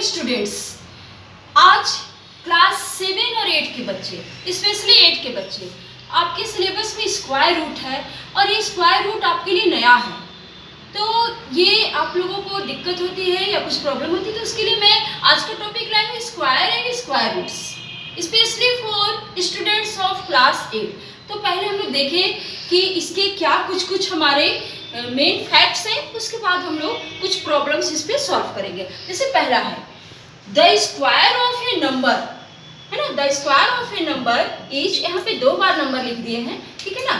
Students, आज class 7 और 8 के बच्चे, स्पेशली 8 के बच्चे, आपके सिलेबस में स्क्वायर रूट है और ये स्क्वायर रूट आपके लिए नया है, तो ये आप लोगों को दिक्कत होती है या कुछ प्रॉब्लम होती है, तो उसके लिए मैं आज का टॉपिक लाई हूँ square and square roots, specially for students of class 8। तो पहले हम लोग देखें कि इसके क्या कुछ हमारे मेन फैक्ट्स हैं, उसके बाद हम लोग कुछ प्रॉब्लम्स इस पे सॉल्व करेंगे। जैसे पहला है the square of A number, है ना, the square of A number is, यहाँ पे 2 बार नंबर लिख दिए हैं, ठीक है ना,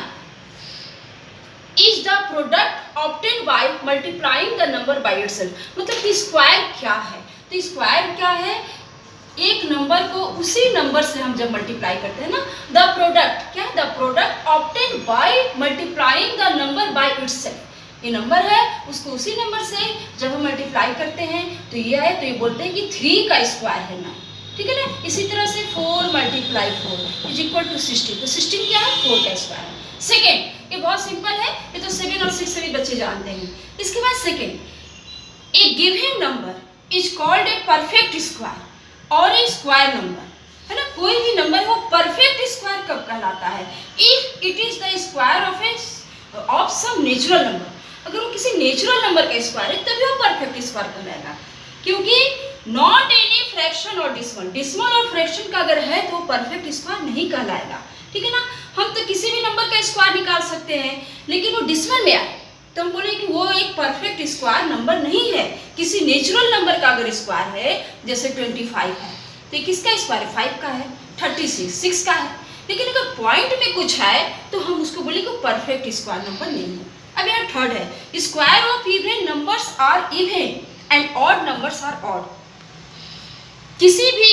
is the product obtained by multiplying the number by itself. मतलब कि स्क्वायर क्या है, तो स्क्वायर क्या है, एक नंबर को उसी नंबर से हम जब मल्टीप्लाई करते हैं ना, द प्रोडक्ट क्या है, the product obtained by multiplying the number by itself. ये नंबर है, उसको उसी नंबर से जब हम मल्टीप्लाई करते हैं तो ये है, तो ये बोलते हैं कि 3 का स्क्वायर है 9, ठीक है ना। इसी तरह से 4 मल्टीप्लाई 4 इज इक्वल टू 16, तो 16 क्या है, 4 का स्क्वायर है। सेकेंड, ये बहुत सिंपल है, ये तो 7 और 6 सभी बच्चे जानते हैं। इसके बाद second, A given number is called a perfect square और ए स्क्वायर नंबर, है ना, कोई भी नंबर वो परफेक्ट स्क्वायर कब कहलाता है, if it is the square of some natural number. अगर वो किसी नेचुरल नंबर का स्क्वायर है तभी वो परफेक्ट स्क्वायर कहलाएगा, क्योंकि नॉट एनी फ्रैक्शन और डिसिमल और फ्रैक्शन का अगर है तो वो परफेक्ट स्क्वायर नहीं कहलाएगा, ठीक है ना। हम तो किसी भी नंबर का स्क्वायर निकाल सकते हैं, लेकिन वो डिसिमल में आए तो हम बोले कि वो एक परफेक्ट स्क्वायर नंबर नहीं है। किसी नेचुरल नंबर का अगर स्क्वायर है, जैसे 25 है, तो किसका स्क्वायर है, 5 का है, 36 6 का है, लेकिन अगर पॉइंट में कुछ है तो हम उसको बोले कि परफेक्ट स्क्वायर नंबर नहीं है। अब यहाँ थर्ड है, square of even numbers are even and odd numbers are odd. किसी भी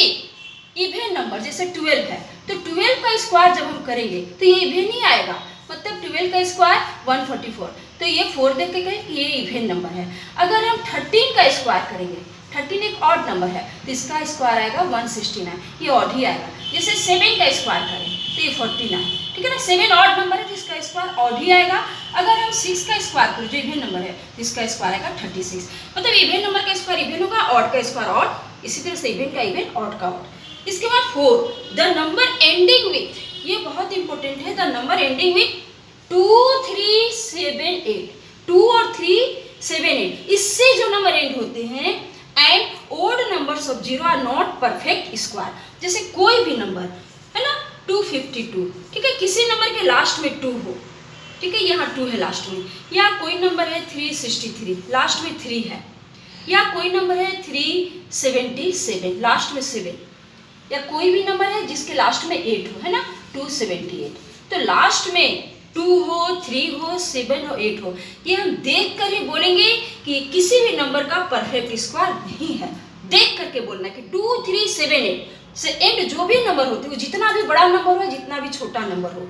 इवन नंबर जैसे 12 है, तो 12 का स्क्वायर जब हम करेंगे तो ये इवन नहीं आएगा, मतलब 12 का स्क्वायर 144, तो ये 4 देख के कहें कि ये इवन नंबर है। अगर हम 13 का स्क्वायर करेंगे, 13 एक ऑड नंबर है, तो इसका स्क्वायर आएगा 169, ये ऑड ही आएगा। जैसे 7 का स्क्वायर करें तो ये 49, ठीक है ना, 7 ऑड नंबर है तो इसका स्क्वायर ऑड ही आएगा। अगर हम 6 का स्क्वायर करें, जो इवन नंबर है, तो इसका स्क्वायर आएगा 36, मतलब इवन नंबर का स्क्वायर इवन होगा, ऑड का स्क्वायर ऑड, इसी तरह से इवन का इवन, ऑड का ऑड। इसके बाद 4, द नंबर एंडिंग विथ, ये बहुत इंपॉर्टेंट है, द नंबर एंडिंग विथ 2 3 7 8, 2 और 3 7 8, इससे जो नंबर एंड होते हैं, and odd numbers of 0 are not perfect square. जैसे कोई भी नंबर है ना, 252, ठीक है, किसी नंबर के लास्ट में 2 हो, ठीक है, यहाँ 2 है लास्ट में, या कोई नंबर है 363 लास्ट में 3 है, या कोई नंबर है 377 लास्ट में 7, या कोई भी नंबर है जिसके लास्ट में 8 हो, है ना, 278, तो लास्ट में 2 हो, 3 हो, 7 हो, 8 हो, ये हम देख कर ही बोलेंगे कि किसी भी नंबर का परफेक्ट स्क्वायर नहीं है। देख करके बोलना कि 2 3 7 8 से एंड जो भी नंबर होते हो, जितना भी बड़ा नंबर हो, जितना भी छोटा नंबर हो,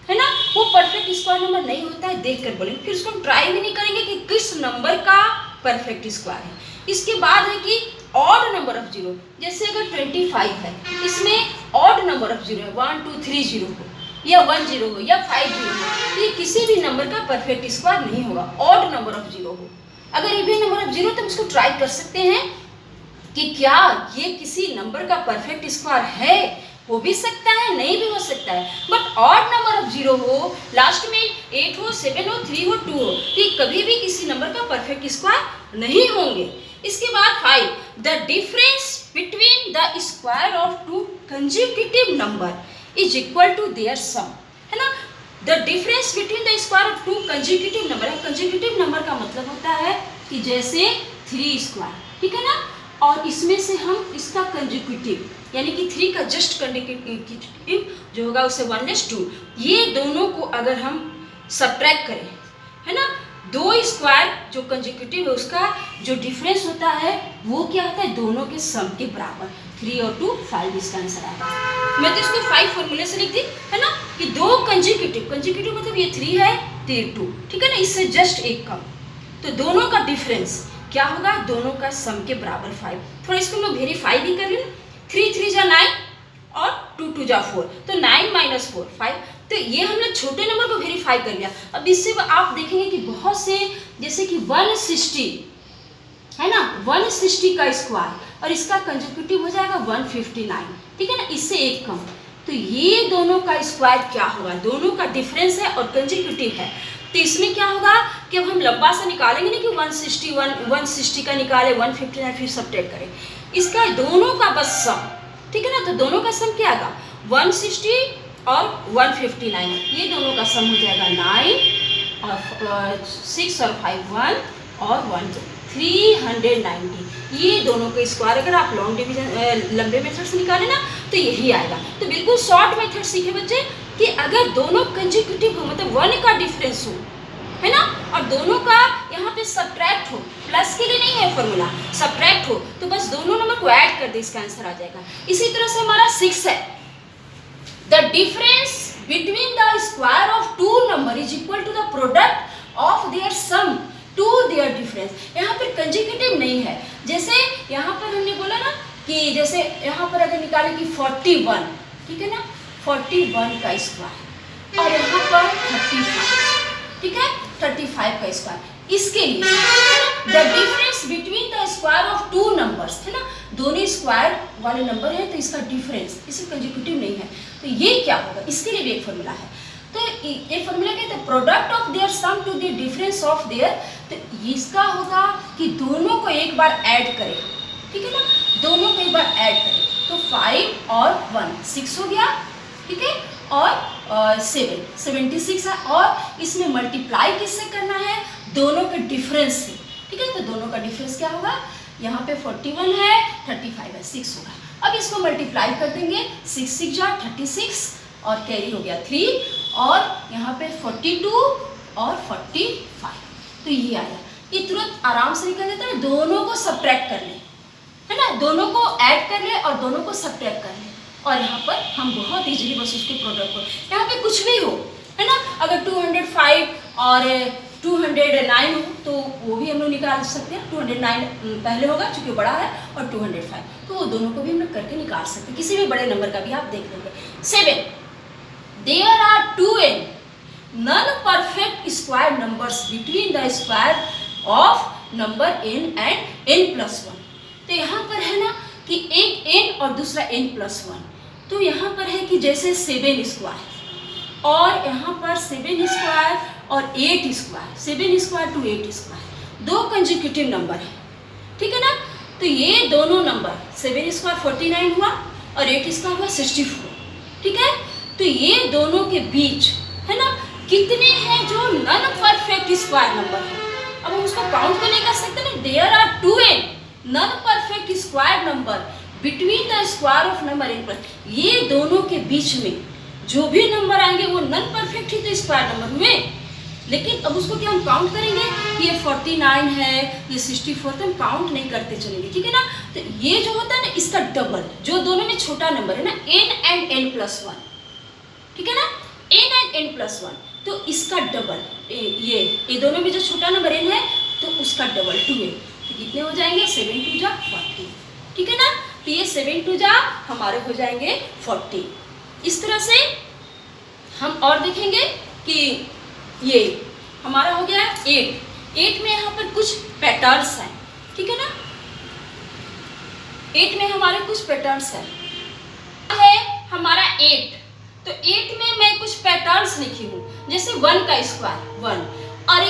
है ना, वो परफेक्ट स्क्वायर नंबर नहीं होता है, देख कर बोलेंगे। फिर उसको हम ट्राई भी नहीं करेंगे कि किस नंबर का परफेक्ट स्क्वायर है। इसके बाद है कि ऑड नंबर ऑफ 0, जैसे अगर 25 है, इसमें ऑड नंबर ऑफ 0 है, 1 2 3 0 हो, या 1 0 हो, या 5 0 हो, तो ये किसी भी नंबर का परफेक्ट स्क्वायर नहीं होगा, ऑड नंबर ऑफ 0 हो। अगर इवन नंबर ऑफ 0, तो हम उसको ट्राई कर सकते हैं कि क्या ये किसी नंबर का परफेक्ट स्क्वायर है, हो भी सकता है, नहीं भी हो सकता है, बट ऑड नंबर ऑफ 0 हो, लास्ट में 8 हो, 7 हो, 3 हो, 2 हो, तो ये कभी भी किसी नंबर का परफेक्ट स्क्वायर नहीं होंगे। इसके बाद 5, the difference between the square of 2 consecutive number is equal to their sum, है ना, the difference between the square of 2 consecutive number है। कंसेक्यूटिव नंबर का मतलब होता है कि जैसे 3 स्क्वायर, ठीक है ना, और इसमें से हम इसका कंसेक्यूटिव यानी कि 3 का जस्ट कंसेक्यूटिव जो होगा उसे 1/2, ये दोनों को अगर हम सब्ट्रैक्ट करें, है ना, 2 स्क्वायर जो कंसेक्यूटिव है उसका जो डिफरेंस होता है वो क्या होता है, दोनों के सम के बराबर। 3 और 2 5, इसका आंसर आएगा। मैं तो इसको 5 फॉर्मूले से लिख दी, है ना, कि 2 कंसेक्यूटिव मतलब ये 3 है, तो ये 2, ठीक है ना, इससे जस्ट एक कम, तो दोनों का डिफरेंस क्या होगा, दोनों का सम के बराबर 5। थोड़ा इसको मैं वेरीफाई भी कर लें, 3 3 जा 9 और 2 2 जा 4, तो 9 - 4 5, तो ये हमने छोटे नंबर को वेरीफाई कर लिया। अब इससे आप देखेंगे कि बहुत से, जैसे कि 160 है ना, 160 का स्क्वायर, और इसका कंसेक्यूटिव हो जाएगा 159, ठीक है ना, इससे एक कम। तो ये दोनों का स्क्वायर क्या होगा, दोनों का डिफरेंस है और कंसेक्यूटिव है, तो इसमें क्या होगा कि अब हम लंबा सा निकालेंगे नहीं कि 160 का निकाले 159 फिर सब्ट्रैक्ट करें, इसका दोनों का बस सम, ठीक है ना। तो दोनों का सम क्या आएगा 160 और 159, ये दोनों का सम हो जाएगा 9 और 6 और 5 1 और 1 390। ये दोनों के स्क्वायर अगर आप लॉन्ग डिवीजन लंबे मेथड से निकालें ना तो यही आएगा। तो बिल्कुल शॉर्ट मेथड सीखे बच्चे कि अगर दोनों कंसेक्यूटिव हो, मतलब 1 का डिफरेंस हो, है ना, और दोनों का यहाँ पे सब्ट्रैक्ट हो, प्लस के लिए नहीं है फॉर्मूला, सब्ट्रैक्ट हो, तो बस दोनों नंबर को ऐड कर दे, इसका आंसर आ जाएगा। इसी तरह से हमारा 6 है, the difference between the square of two number is equal to the product of their sum to their difference. यहाँ पर कंसेक्यूटिव नहीं है, जैसे यहाँ पर हमने बोला ना कि जैसे यहाँ पर अगर निकाले कि 41, ठीक है ना, 41 का स्क्वायर और यहाँ पर 35, ठीक है, 35 का स्क्वायर, इसके लिए the difference between the square of two numbers, है ना, दोनों स्क्वायर वाले नंबर है तो इसका डिफरेंस, इससे कंसेक्यूटिव नहीं है, तो ये क्या होगा, इसके लिए भी एक फॉर्मूला है। तो ये फॉर्मूला कहते हैं product of their sum to the difference of their, तो इसका होगा कि दोनों को एक बार ऐड करें, ठीक है ना, दोनों को एक बार ऐड करें, तो 5 और 1 6 हो गया, ठीक है, और 7 76 है, और इसमें मल्टीप्लाई किससे करना है, दोनों के डिफरेंस से, ठीक है। तो दोनों का डिफरेंस क्या होगा, यहाँ पे 41 है 35 है 6 होगा। अब इसको मल्टीप्लाई कर देंगे, 6 6 जा 36 और कैरी हो गया 3 और यहाँ पे 42 और 45, तो ये आया। ये तुरंत आराम से निकल जाता है, दोनों को सब्ट्रैक्ट कर ले, है ना, दोनों को ऐड कर ले और दोनों को सब्ट्रैक्ट कर ले, और यहाँ पर हम बहुत इजीली बस उसके प्रोडक्ट को, यहाँ पे कुछ भी हो, है ना, अगर 205 और 209 हो तो वो भी हम लोग निकाल सकते हैं, 209 पहले होगा क्योंकि बड़ा है, और 205, तो वो दोनों को भी हम लोग करके निकाल सकते हैं, किसी भी बड़े नंबर का भी आप देख लेंगे। 7 there are 2n non perfect square numbers between the square of number n and n+1। तो यहाँ पर है ना कि एक n और दूसरा n+1, तो यहाँ पर है कि जैसे 7 स्क्वायर और यहाँ पर 7 स्क्वायर और 8 स्क्वायर, 7 स्क्वायर टू 8 स्क्वायर, दो कंसेक्यूटिव नंबर है, ठीक है ना। तो ये दोनों नंबर 7 स्क्वायर 49 हुआ और 8 स्क्वायर हुआ 64, ठीक है। तो ये दोनों के बीच, है ना, कितने हैं जो नॉन परफेक्ट स्क्वायर नंबर है। अब हम उसको काउंट तो नहीं कर सकते ना, there are 2n non perfect square number between the square of number n पर, ये दोनों के बीच में जो भी नंबर आएंगे वो नॉन परफेक्ट ही तो स्क्वायर नंबर हुए, लेकिन अब उसको क्या हम काउंट करेंगे कि ये 49 है, ये 64, तो हम काउंट नहीं करते चलेंगे, ठीक है ना। तो ये जो होता है ना इसका डबल, जो दोनों में छोटा नंबर है ना n एंड n+1, ठीक है ना, n एंड n+1, तो इसका डबल, ये दोनों में जो छोटा नंबर n है तो उसका डबल 2n, तो कितने हो जाएंगे 7 2 जा 40, ठीक है ना। तो ये 7 2 जा हमारे हो जाएंगे 40। इस तरह से हम और देखेंगे कि ये हमारा हो गया 8 में यहाँ पर कुछ पैटर्न्स हैं, ठीक है ना, 8 में हमारे कुछ पैटर्न्स हैं, है हमारा 8, तो 8 में मैं कुछ पैटर्न्स लिखी हूँ, जैसे 1 का स्क्वायर 1, और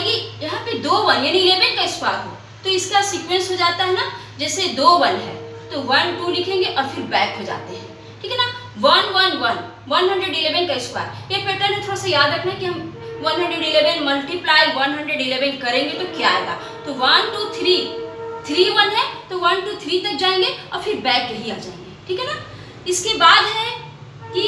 यहाँ पे 2 1 यानी 11 का स्क्वायर हो तो इसका सीक्वेंस हो जाता है ना, जैसे 2 1 है तो 1 2 लिखेंगे और फिर बैक हो जाते हैं, ठीक है ना। 1 1 1 111 का स्क्वायर, ये पैटर्न है, थोड़ा सा याद रखना कि हम 111 मल्टीप्लाई 111 करेंगे तो क्या आएगा, तो 1 2 3 1 है तो 1 2 3 तक जाएंगे और फिर बैक यही आ जाएंगे, ठीक है ना। इसके बाद है कि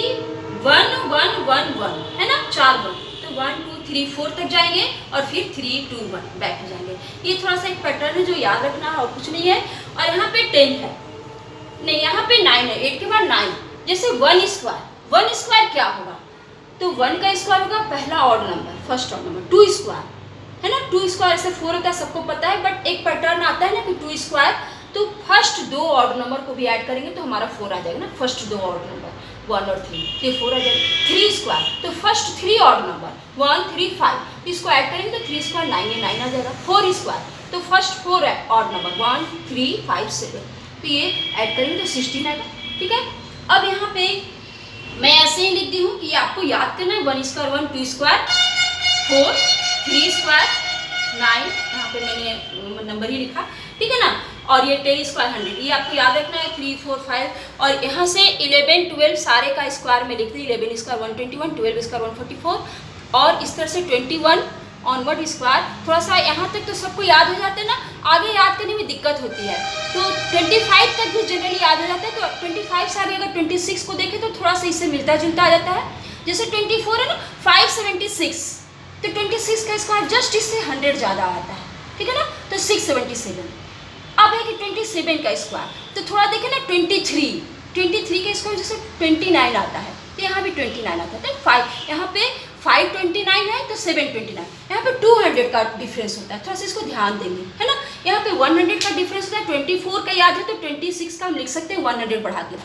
1 1 1 1 है ना, 4 1, तो 1 2 3 4 तक जाएंगे और फिर 3 2 1 बैक हो जाएंगे। ये थोड़ा सा एक पैटर्न है जो याद रखना है और कुछ नहीं है। और यहाँ पे 10 है, नहीं यहाँ पे 9 है, 8 के बाद 9, जैसे 1 स्क्वायर क्या होगा, तो 1 का स्क्वायर होगा पहला odd number, first odd number. 2 square है ना, 2 स्क्वायर से 4 होता है, सबको पता है, बट एक पैटर्न आता है ना कि 2 स्क्वायर, तो फर्स्ट 2 ऑड नंबर को भी ऐड करेंगे तो हमारा 4 आ जाएगा ना, फर्स्ट 2 ऑड नंबर 1 और 3, ये 4 आ जाएगा। 3 स्क्वायर तो फर्स्ट 3 ऑड नंबर 1 3 5, इसको ऐड करेंगे तो 3 स्क्वायर 9 आ जाएगा। 4 स्क्वायर तो फर्स्ट 4 ऑड नंबर 1 3 5 7, तो ये ऐड करेंगे तो 16 आएगा। ठीक है, अब यहाँ पे मैं ऐसे ही लिख दी हूँ कि आपको याद करना है 1 स्क्वायर 1, 2 स्क्वायर 4, 3 स्क्वायर 9, यहाँ पे मैंने नंबर ही लिखा, ठीक है ना, और ये 10 स्क्वायर 100, ये आपको याद रखना है 3, 4, 5, और यहाँ से 11, 12 सारे का स्क्वायर में लिख दी, 11 स्क्वायर 121, 12 स्क्वायर 144, और इस तरह से 21 ऑनवर्ड स्क्वायर। थोड़ा सा यहाँ तक तो सबको याद हो जाता है ना, आगे याद करने में दिक्कत होती है, तो 25 तक भी जनरली याद हो जाता है। तो 25 से आगे अगर 26 को देखें तो थोड़ा सा इससे मिलता जुलता आ जाता है। जैसे 24 है ना 576, तो 26 का स्क्वायर जस्ट इससे 100 ज़्यादा आता है, ठीक है ना, तो 677। अब है कि 27 का स्क्वायर, तो थोड़ा देखें ना 23 का स्क्वायर जैसे 29 आता है, तो यहाँ भी 29 आता है, तो 5 यहाँ पे 529 है तो 729, यहाँ पे 200 का डिफरेंस होता है, थोड़ा सा इसको ध्यान देंगे, है ना। यहाँ पे 100 का डिफरेंस होता है, 24 का याद है तो 26 का हम लिख सकते हैं 100 बढ़ा के।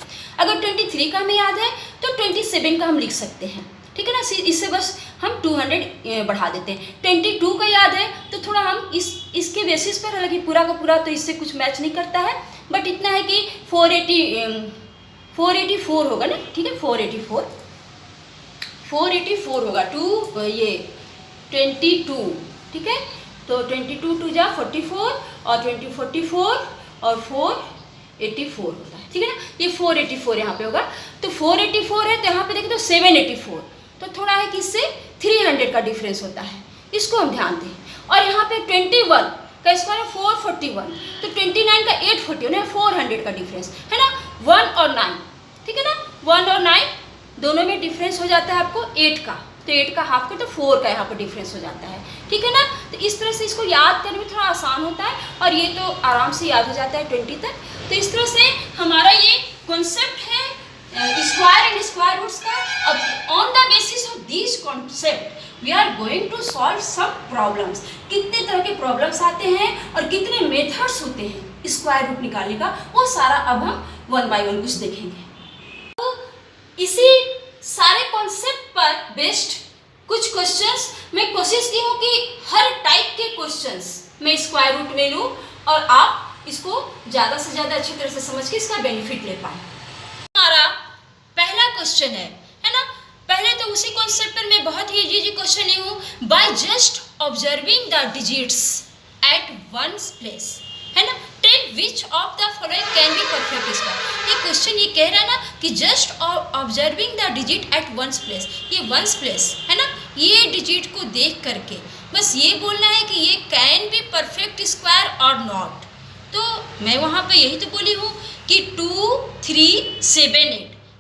अगर 23 का हमें याद है तो 27 का हम लिख सकते हैं, ठीक है ना, इससे बस हम 200 बढ़ा देते हैं। 22 का याद है तो थोड़ा हम इसके बेसिस पर, हालांकि पूरा का पूरा तो इससे कुछ मैच नहीं करता है, बट इतना है कि 484 होगा ना, ठीक है, 484 होगा, 22, ठीक है, तो 22 2 जा 44 और 44 और 484 होता है, ठीक है ना, ये 484 यहाँ पे होगा, तो 484 है तो यहाँ पे देखें तो 784, तो थोड़ा है कि इससे 300 का डिफरेंस होता है, इसको हम ध्यान दें। और यहाँ पे 21 का स्क्वायर है 441, तो 29 का 841 है, 400 का डिफरेंस है ना, 1 और 9, ठीक है ना, 1 और 9 दोनों में डिफरेंस हो जाता है आपको 8 का, तो 8 का हाफ कर तो 4 का यहाँ पर डिफरेंस हो जाता है, ठीक है ना। तो इस तरह से इसको याद करने में थोड़ा आसान होता है, और ये तो आराम से याद हो जाता है 20 तक। तो इस तरह से हमारा ये कॉन्सेप्ट है स्क्वायर एंड स्क्वायर रूट्स का। अब on the basis of this concept we are going to solve some problems. कितने तरह के प्रॉब्लम्स आते हैं और कितने मेथड्स होते हैं स्क्वायर रूट निकालने का, वो सारा अब हम 1 बाय 1 कुछ देखेंगे। तो इसी सारे कॉन्सेप्ट पर बेस्ड कुछ क्वेश्चंस मैं कोशिश की हूँ कि हर टाइप के क्वेश्चंस मैं स्क्वायर रूट में लूँ और आप इसको ज़्यादा से ज़्यादा अच्छी तरह से समझ के इसका बेनिफिट ले पाएँ। हमारा पहला क्वेश्चन है ना, पहले तो उसी कॉन्सेप्ट पर मैं बहुत ही इजी क्वेश्चन ली हूँ, by just observing the digits at ones place, है ना, tell which of the following can be perfect square. ये क्वेश्चन ये कह रहा है ना कि just observing the digit at ones place, ये वंस प्लेस है ना, ये डिजिट को देख करके बस ये बोलना है कि ये कैन बी परफेक्ट स्क्वायर और नॉट। तो मैं वहाँ पे यही तो बोली हूँ कि 2, 3, 7, 8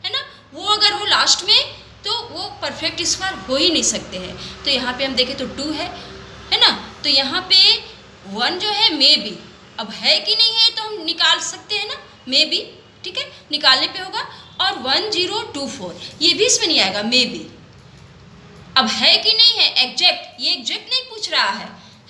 है ना, वो अगर हो लास्ट में तो वो परफेक्ट स्क्वायर हो ही नहीं सकते हैं। तो यहाँ पे हम देखें तो 2 है ना, तो यहाँ पे 1 जो है मे बी, अब है कि नहीं है तो हम निकाल सकते हैं ना, मे बी, ठीक है, निकालने पे होगा। और 1024 ये भी इसमें नहीं आएगा, मे बी, अब है कि नहीं है एग्जैक्ट, ये एग्जैक्ट नहीं पूछ रहा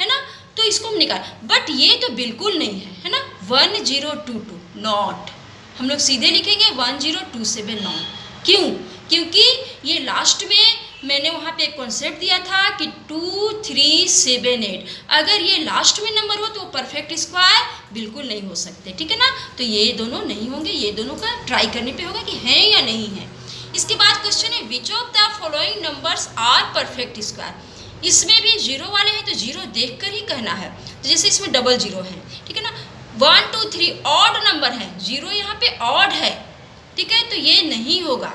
है ना, तो इसको हम निकाल, बट ये तो बिल्कुल नहीं है ना, 1022 नॉट, हम लोग सीधे लिखेंगे 1027 नॉट। क्यों? क्योंकि ये लास्ट में मैंने वहाँ पे एक कॉन्सेप्ट दिया था कि 2, 3, 7, 8, अगर ये लास्ट में नंबर हो तो परफेक्ट स्क्वायर बिल्कुल नहीं हो सकते, ठीक है ना। तो ये दोनों नहीं होंगे, ये दोनों का ट्राई करने पे होगा कि है या नहीं है। इसके बाद क्वेश्चन है which of the following numbers are perfect square. इसमें भी जीरो वाले हैं तो जीरो देख कर ही कहना है, तो जैसे इसमें डबल जीरो है, ठीक है ना, 1, 2, 3 ऑड नंबर है, जीरो यहाँ पे ऑड है, ठीक है, तो ये नहीं होगा।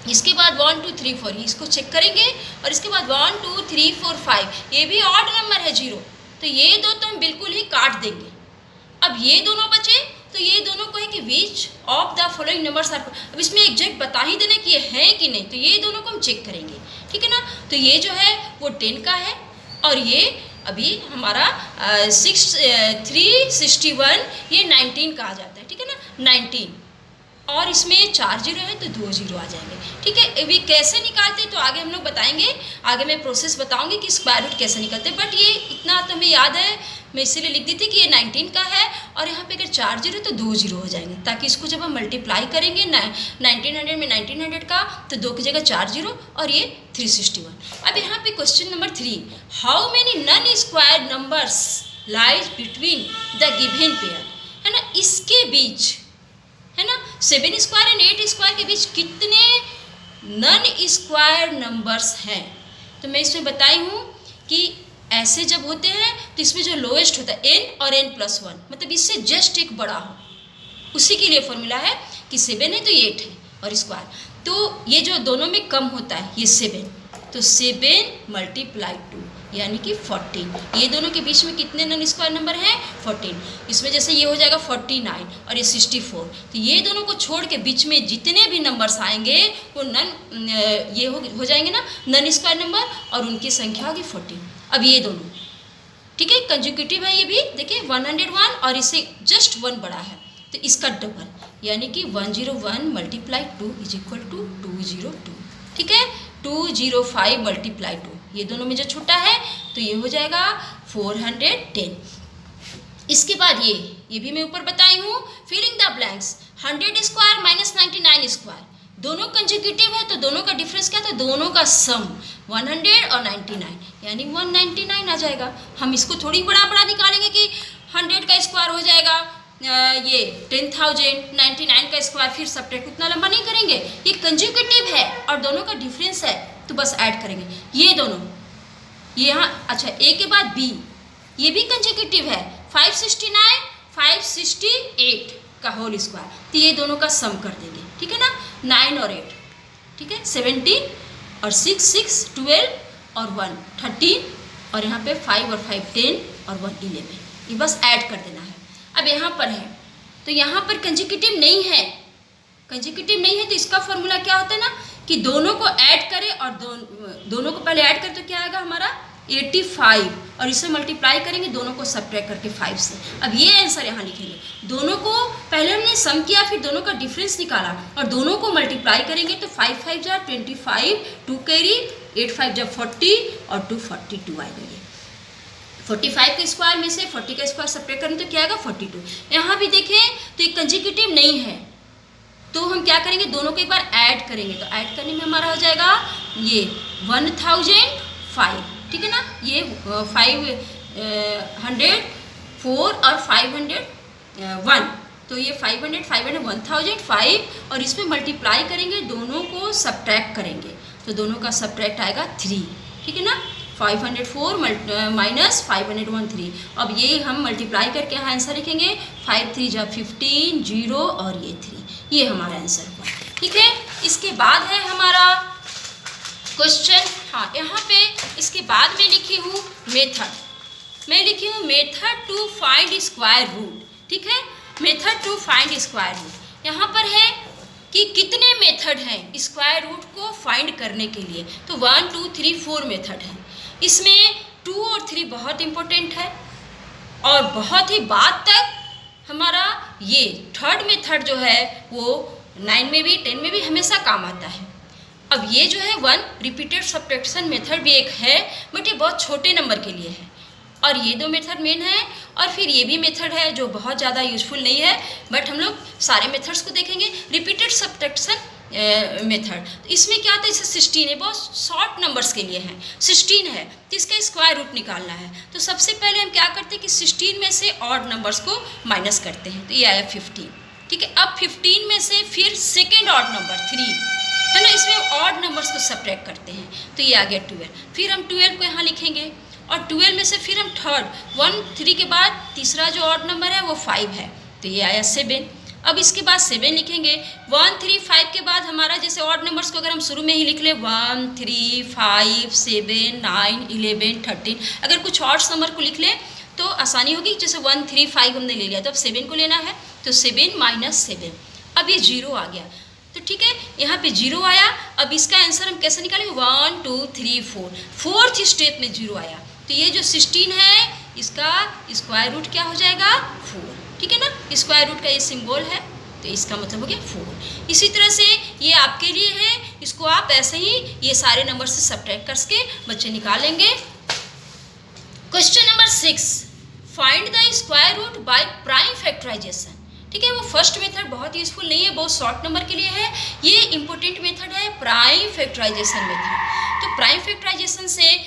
इसके बाद 1, 2, 3, 4 इसको चेक करेंगे, और इसके बाद 1, 2, 3, 4, 5 ये भी ऑड नंबर है जीरो, तो ये दो तो हम बिल्कुल ही काट देंगे। अब ये दोनों बचे, तो ये दोनों को है कि which of the following numbers are, अब इसमें एग्जैक्ट बता ही देना कि ये है कि नहीं, तो ये दोनों को हम चेक करेंगे, ठीक है ना। तो ये जो है वो 10 का है, और ये अभी हमारा 361 ये 19 का आ जाता है, ठीक है ना, 19, और इसमें 4 जीरो है तो 2 जीरो आ जाएंगे, ठीक है। अभी कैसे निकालते हैं तो आगे हम लोग बताएंगे, आगे मैं प्रोसेस बताऊंगी कि स्क्वायर रूट कैसे निकलते हैं, बट ये इतना तो हमें याद है, मैं इसीलिए लिख दी थी कि ये 19 का है, और यहाँ पे अगर 4 जीरो तो 2 जीरो हो जाएंगे, ताकि इसको जब हम मल्टीप्लाई करेंगे 1900 में 1900 का, तो 2 की जगह 4 जीरो, और ये 361। अब यहाँ पे question number 3, how many non square numbers lies between the given pair, है है ना, इसके बीच, है ना, 7 स्क्वायर एंड 8 स्क्वायर के बीच कितने नन स्क्वायर नंबर्स हैं। तो मैं इसमें बताई हूँ कि ऐसे जब होते हैं तो इसमें जो लोएस्ट होता है n और n+1, मतलब इससे जस्ट एक बड़ा हो, उसी के लिए फॉर्मूला है कि 7 है तो 8 है और स्क्वायर, तो ये जो दोनों में कम होता है ये 7, तो 7 × 2 यानी कि 14। ये दोनों के बीच में कितने नन स्क्वायर नंबर हैं, 14। इसमें जैसे ये हो जाएगा 49 और ये 64, तो ये दोनों को छोड़ के बीच में जितने भी नंबर्स आएंगे वो ये हो जाएंगे ना नन स्क्वायर नंबर, और उनकी संख्या होगी 14। अब ये दोनों ठीक है कंजुगेटिव है, ये भी देखिए 101 और इससे जस्ट 1 बड़ा है, तो इसका डबल यानी कि 101 × 2 = 202, ठीक है, 205 × 2, ये दोनों में जो छोटा है तो ये हो जाएगा 410। इसके बाद ये भी मैं ऊपर बताई हूँ, filling the blanks, 100 square minus 99 square, दोनों कंजुगेटिव है तो दोनों का डिफरेंस क्या था, दोनों का सम 100 और 99 यानी 199 आ जाएगा। हम इसको थोड़ी बड़ा निकालेंगे कि 100 का स्क्वायर हो जाएगा ये 10,000, 99 का स्क्वायर, फिर सब्ट्रैक्ट उतना लंबा नहीं करेंगे, ये कंजुगेटिव है और दोनों का डिफरेंस है तो बस ऐड करेंगे ये दोनों, ये यहाँ अच्छा ए के बाद बी, ये भी कंजुगेटिव है, 569 568 का होल स्क्वायर, तो ये दोनों का सम कर देंगे, ठीक है ना, 9 और 8, ठीक है, 17 और 6 6 12 और 1 13 और यहाँ पे 5 और 5 10 और 1 11, ये बस ऐड कर देना है। अब यहाँ पर है तो यहाँ पर कंजुगेटिव नहीं है, कंजुगेटिव नहीं है तो इसका फॉर्मूला क्या होता है ना कि दोनों को ऐड करें और दोनों को पहले ऐड करें तो क्या आएगा हमारा 85 और इसे मल्टीप्लाई करेंगे दोनों को सब्ट्रैक्ट करके 5 से। अब ये आंसर यहाँ लिखेंगे, दोनों को पहले हमने सम किया फिर दोनों का डिफरेंस निकाला और दोनों को मल्टीप्लाई करेंगे तो 5 5 जा 25, 2 कैरी, 8 5 जा 40 और 2 42 आएगा। ये 45 के स्क्वायर में से 40 का स्क्वायर सब्ट्रैक्ट करें तो क्या आएगा 42। यहाँ भी देखें तो ये कंजुगेटिव नहीं है तो हम क्या करेंगे, दोनों को एक बार ऐड करेंगे, तो ऐड करने में हमारा हो जाएगा ये 1005, ठीक है ना, ये 504 और 501, तो ये 500 500 1005 और इसमें मल्टीप्लाई करेंगे, दोनों को सब्ट्रैक्ट करेंगे तो दोनों का सब्ट्रैक्ट आएगा 3, ठीक है ना, 504 माइनस 501 3। अब ये हम मल्टीप्लाई करके यहाँ आंसर लिखेंगे, 5 3 जा 15 0 और ये 3, ये हमारा आंसर हुआ, ठीक है। इसके बाद है हमारा क्वेश्चन, हाँ यहाँ पे इसके बाद मैं लिखी हूँ मेथड, मैं लिखी हूँ method to find square root, ठीक है, method to find square root. यहाँ पर है कि कितने मेथड हैं स्क्वायर रूट को फाइंड करने के लिए, तो 1 2 3 4 मेथड है। इसमें 2 और 3 बहुत इम्पोर्टेंट है और बहुत ही बाद तक हमारा ये थर्ड मेथड जो है वो 9 में भी 10 में भी हमेशा काम आता है। अब ये जो है 1 रिपीटेड सब्ट्रैक्शन मेथड भी एक है बट ये बहुत छोटे नंबर के लिए है और ये 2 मेथड मेन है और फिर ये भी मेथड है जो बहुत ज़्यादा यूजफुल नहीं है बट हम लोग सारे मेथड्स को देखेंगे। रिपीटेड सब्ट्रैक्शन मेथड, तो इसमें क्या आता है, जैसे 16 है, बहुत शॉर्ट नंबर्स के लिए है, 16 है तो इसका स्क्वायर रूट निकालना है। तो सबसे पहले हम क्या करते हैं कि 16 में से ऑड नंबर्स को माइनस करते हैं, तो ये आया 15, ठीक है। अब 15 में से फिर सेकेंड ऑड नंबर 3 है ना, इसमें ऑड नंबर्स को सब्ट्रैक्ट करते हैं, तो ये आ गया 12। फिर हम 12 को यहाँ लिखेंगे और 12 में से फिर हम थर्ड 1 3 के बाद तीसरा जो ऑड नंबर है वो 5 है, तो ये आया 7। अब इसके बाद 7 लिखेंगे, 1 3 5 के बाद हमारा जैसे ऑड नंबर्स को अगर हम शुरू में ही लिख ले 1 3 5 7 9 11 13, अगर कुछ ऑड्स नंबर को लिख ले तो आसानी होगी, जैसे 1 3 5 हमने ले लिया तो अब 7 को लेना है, तो 7 माइनस 7, अब ये 0 आ गया, तो ठीक है यहाँ पे 0 आया। अब इसका आंसर हम कैसे निकालेंगे, 1 2 3 4, फोर्थ स्टेप में 0 आया, तो ये जो 16 है इसका स्क्वायर रूट क्या हो जाएगा 4, ठीक है ना, स्क्वायर रूट का ये सिंबल है तो इसका मतलब हो गया 4। इसी तरह से ये आपके लिए है, इसको आप ऐसे ही ये सारे नंबर से सब्ट्रैक्ट करके बच्चे निकालेंगे। Question number 6, find the square root by prime factorization, ठीक है। वो फर्स्ट मेथड बहुत यूजफुल नहीं है, बहुत शॉर्ट नंबर के लिए है, ये इंपॉर्टेंट मेथड है प्राइम फैक्टराइजेशन मेथड। तो प्राइम फैक्टराइजेशन से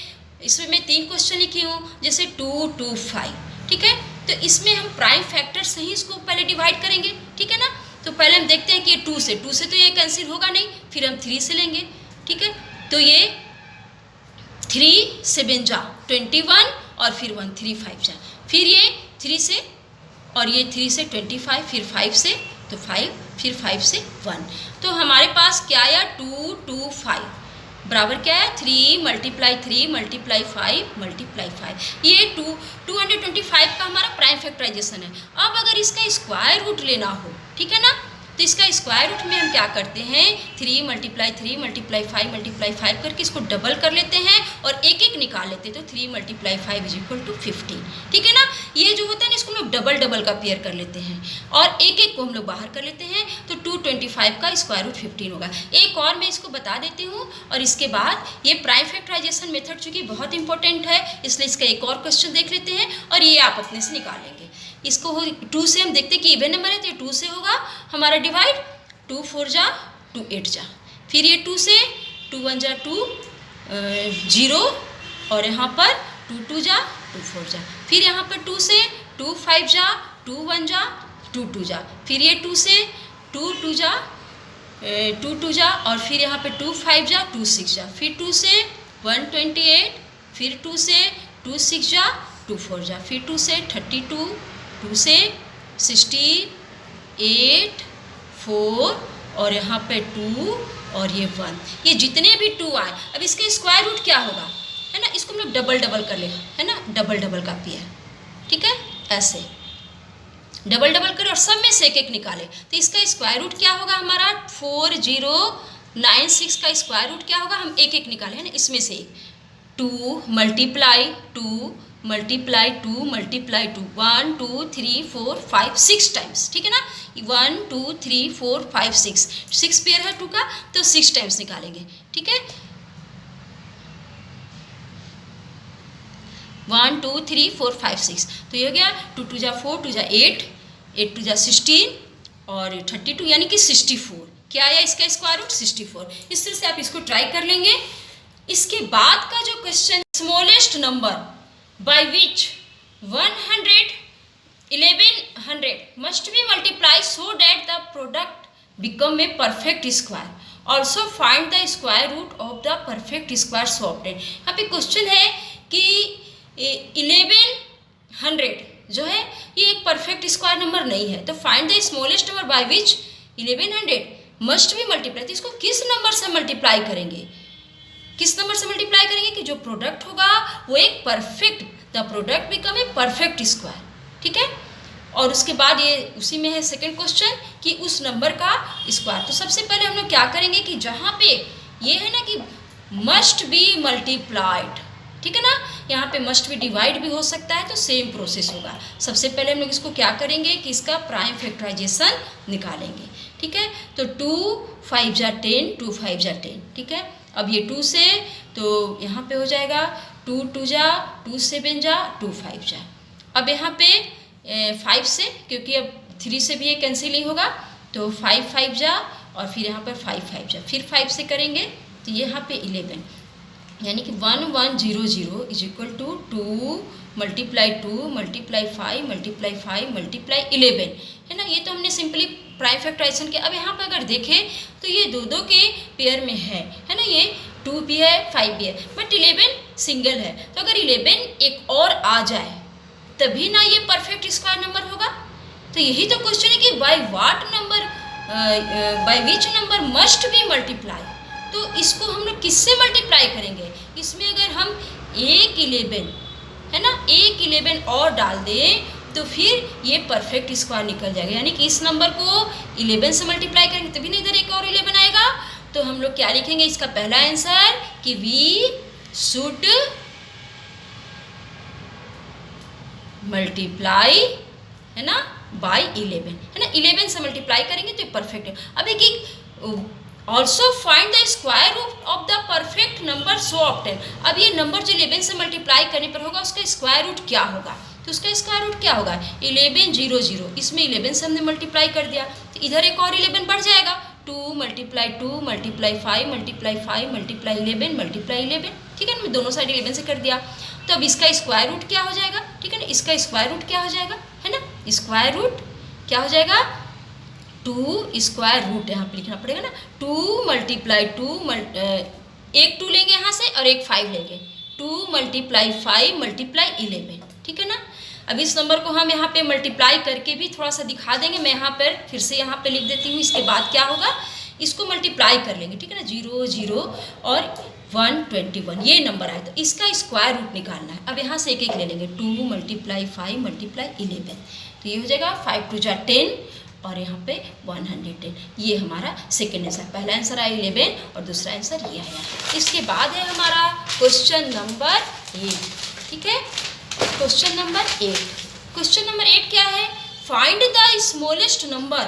इसमें मैं 3 क्वेश्चन लिखी हूँ, जैसे 2 2 5, ठीक है। तो इसमें हम प्राइम फैक्टर से ही इसको पहले डिवाइड करेंगे, ठीक है ना। तो पहले हम देखते हैं कि ये 2 से तो ये कैंसिल होगा नहीं, फिर हम 3 से लेंगे, ठीक है। तो ये 3 7 जा 21 और फिर 1 3 5 जा, फिर ये 3 से और ये 3 से 25, फिर 5 से तो 5, फिर 5 से 1। तो हमारे पास क्या आया 2 2 5 बराबर क्या है 3 मल्टीप्लाई 3 मल्टीप्लाई 5 मल्टीप्लाई 5। ये 225 का हमारा प्राइम फैक्टराइजेशन है। अब अगर इसका स्क्वायर रूट लेना हो, ठीक है ना, तो इसका स्क्वायर रूट में हम क्या करते हैं 3 मल्टीप्लाई 3 मल्टीप्लाई 5 मल्टीप्लाई 5 करके इसको डबल कर लेते हैं और एक एक निकाल लेते हैं। तो 3 मल्टीप्लाई 5 इज इक्वल टू 15, ठीक है ना। ये जो होता है ना इसको हम लोग डबल डबल का पेयर कर लेते हैं और एक एक को हम लोग बाहर कर लेते हैं। तो 225 का स्क्वायर रूट 15 होगा। एक और मैं इसको बता देती हूँ और इसके बाद ये प्राइम फैक्टराइजेशन मेथड चूँकि बहुत इंपॉर्टेंट है इसलिए इसका एक और क्वेश्चन देख लेते हैं और ये आप अपने से निकालेंगे। इसको 2 से हम देखते हैं कि इवन नंबर है तो ये 2 से होगा हमारा डिवाइड, 2 4 जा 2 8 जा, फिर ये 2 से 2 1 जा 2 0 और यहाँ पर 2 2 जा 2 4 जा, फिर यहाँ पर 2 से 2 5 जा 2 1 जा 2 2 जा, फिर ये 2 से 2 2 जा 2 2 जा और फिर यहाँ पे 2 5 जा 2 6 जा, फिर 2 से 128, फिर 2 से 2 6 जा 2 4 जा, फिर 2 से 32, 2 से 68 4 और यहाँ पे 2 और ये 1, ये जितने भी 2 आए अब इसका स्क्वायर रूट क्या होगा, है ना। इसको हम लोग डबल डबल कर ले, है ना, डबल डबल का पेयर, ठीक है, ऐसे डबल डबल करें और सब में से एक एक निकाले। तो इसका स्क्वायर रूट क्या होगा हमारा 4096 का स्क्वायर रूट क्या होगा, हम एक एक निकाले, है ना। इसमें से 2 मल्टीप्लाई 2 मल्टीप्लाई 2 मल्टीप्लाई 2 1 2 3 4 5 6 टाइम्स, ठीक है ना। 1 2 3 4 5 6 पेयर है 2 का तो 6 टाइम्स निकालेंगे, ठीक है। 1 2 3 4 5 6 तो ये हो गया 2 2 जा 4 2 जा 8 8 2 जा 16 और 32 यानी कि 64। क्या आया इसका स्क्वायर रूट 64। इस तरह से आप इसको ट्राई कर लेंगे। इसके बाद का जो question smallest number by which 1100 must be multiplied so that the product become a perfect square. Also find the square root of the perfect square so obtained. यहाँ पे क्वेश्चन है कि 1100 जो है ये एक परफेक्ट स्क्वायर नंबर नहीं है, तो find the smallest number by which 1100 must be multiply. तो इसको किस नंबर से मल्टीप्लाई करेंगे, किस नंबर से मल्टीप्लाई करेंगे कि जो प्रोडक्ट होगा वो एक perfect, the product become a perfect square, ठीक है। और उसके बाद ये उसी में है सेकंड क्वेश्चन कि उस नंबर का स्क्वायर। तो सबसे पहले हम लोग क्या करेंगे कि जहाँ पे ये है ना कि मस्ट बी मल्टीप्लाइड, ठीक है ना, यहाँ पे मस्ट बी डिवाइड भी हो सकता है, तो सेम प्रोसेस होगा। सबसे पहले हम लोग इसको क्या करेंगे कि इसका प्राइम फैक्टराइजेशन निकालेंगे, ठीक है। तो 2 5 जा 10 2 5 जा 10, ठीक है। अब ये 2 से तो यहाँ पे हो जाएगा 2 2 जा 2 7 जा 2 5 जा। अब यहाँ पे 5 से क्योंकि अब 3 से भी ये कैंसिल नहीं होगा तो 5 5 जा और फिर यहाँ पर 5 5 जा, फिर 5 से करेंगे तो यहाँ पे 11 यानी कि 1 1 0 0 is equal to 2 multiply 2 multiply 5 multiply 5 multiply 11, है ना। ये तो हमने सिंपली प्राइम फैक्टराइजेशन के। अब यहाँ पर अगर देखें तो ये दो के पेयर में है ना, ये 2 भी है 5 भी है, बट 11 सिंगल है। तो अगर 11 एक और आ जाए तभी ना ये परफेक्ट स्क्वायर नंबर होगा। तो यही तो क्वेश्चन है कि bye what number, by which number must be multiply. तो इसको हम लोग किससे मल्टीप्लाई करेंगे, इसमें अगर हम एक 11 है ना, एक 11 और डाल दें तो फिर ये परफेक्ट स्क्वायर निकल जाएगा। यानी कि इस नंबर को 11 से मल्टीप्लाई करेंगे तभी ना इधर एक और 11 आएगा। तो हम लोग क्या लिखेंगे इसका पहला आंसर कि वी शुड मल्टीप्लाई, है ना, बाय 11, है ना। 11 से मल्टीप्लाई करेंगे तो परफेक्ट है। अब एक also find the square root of the perfect number so obtain. अब ये नंबर जो 11 से मल्टीप्लाई करने पर होगा उसका स्क्वायर रूट क्या होगा, तो उसका स्क्वायर रूट क्या होगा 11 0 0, इसमें 11 से हमने मल्टीप्लाई कर दिया तो इधर एक और 11 बढ़ जाएगा, 2 multiply 2 multiply 5 multiply 5 multiply 11 multiply 11, ठीक है ना। मैं दोनों साइड 11 से कर दिया तो अब इसका स्क्वायर रूट क्या हो जाएगा, ठीक है। ठीक है ना। इसका स्क्वायर रूट क्या हो जाएगा, है ना, स्क्वायर रूट क्या हो जाएगा, 2 स्क्वायर रूट यहाँ पे लिखना पड़ेगा ना, 2 मल्टीप्लाई 2 एक 2 लेंगे यहाँ से और एक 5 लेंगे, 2 मल्टीप्लाई 5 मल्टीप्लाई 11, ठीक है ना। अब इस नंबर को हम यहाँ पे मल्टीप्लाई करके भी थोड़ा सा दिखा देंगे। मैं यहाँ पर फिर से यहाँ पे लिख देती हूँ। इसके बाद क्या होगा, इसको मल्टीप्लाई कर लेंगे, ठीक है ना, 0 0 और 121 ये नंबर आए तो इसका स्क्वायर रूट निकालना है। अब यहाँ से एक एक ले लेंगे, 2 मल्टीप्लाई 5 मल्टीप्लाई 11, तो ये हो जाएगा 5 2 जा 10 और यहाँ पे 110। ये हमारा सेकेंड आंसर, पहला आंसर आया 11 और दूसरा आंसर ये आया। इसके बाद है हमारा क्वेश्चन नंबर 8, ठीक है, क्वेश्चन नंबर 8। क्वेश्चन नंबर 8 क्या है, find the smallest number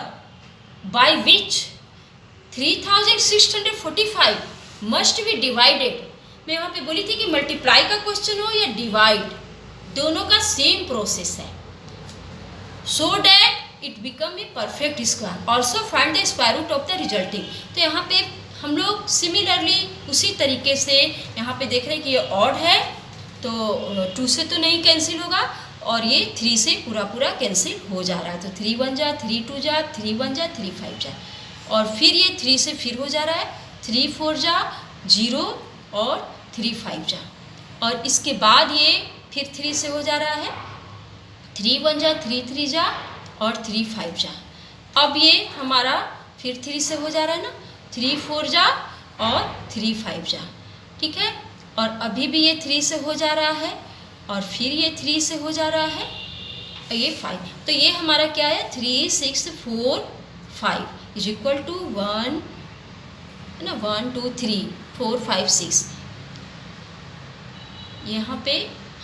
by which 3645 must be divided. मैं यहाँ पे बोली थी कि मल्टीप्लाई का क्वेश्चन हो या डिवाइड, दोनों का सेम प्रोसेस है, so that it become a perfect square. Also find the square root of the resulting. तो यहाँ पे हम लोग सिमिलरली उसी तरीके से यहाँ पे देख रहे हैं कि ये ऑड है तो 2 से तो नहीं कैंसिल होगा और ये 3 से पूरा कैंसिल हो जा रहा है। तो 3 1 जा 3 2 जा 3 1 जा 3 5 जा और फिर ये 3 से फिर हो जा रहा है, 3 4 जा 0 और 3 5 जा और इसके बाद ये फिर 3 से हो जा रहा है, 3 1 जा 3 3 जा और 3 5 जा। अब ये हमारा फिर 3 से हो जा रहा है ना, 3 4 जा और 3 5 जा, ठीक है। और अभी भी ये 3 से हो जा रहा है और फिर ये 3 से हो जा रहा है और ये 5। तो ये हमारा क्या है, 3 6 4 5 इज इक्वल टू 1 है ना, 1 2 3 4 5 6। यहाँ पे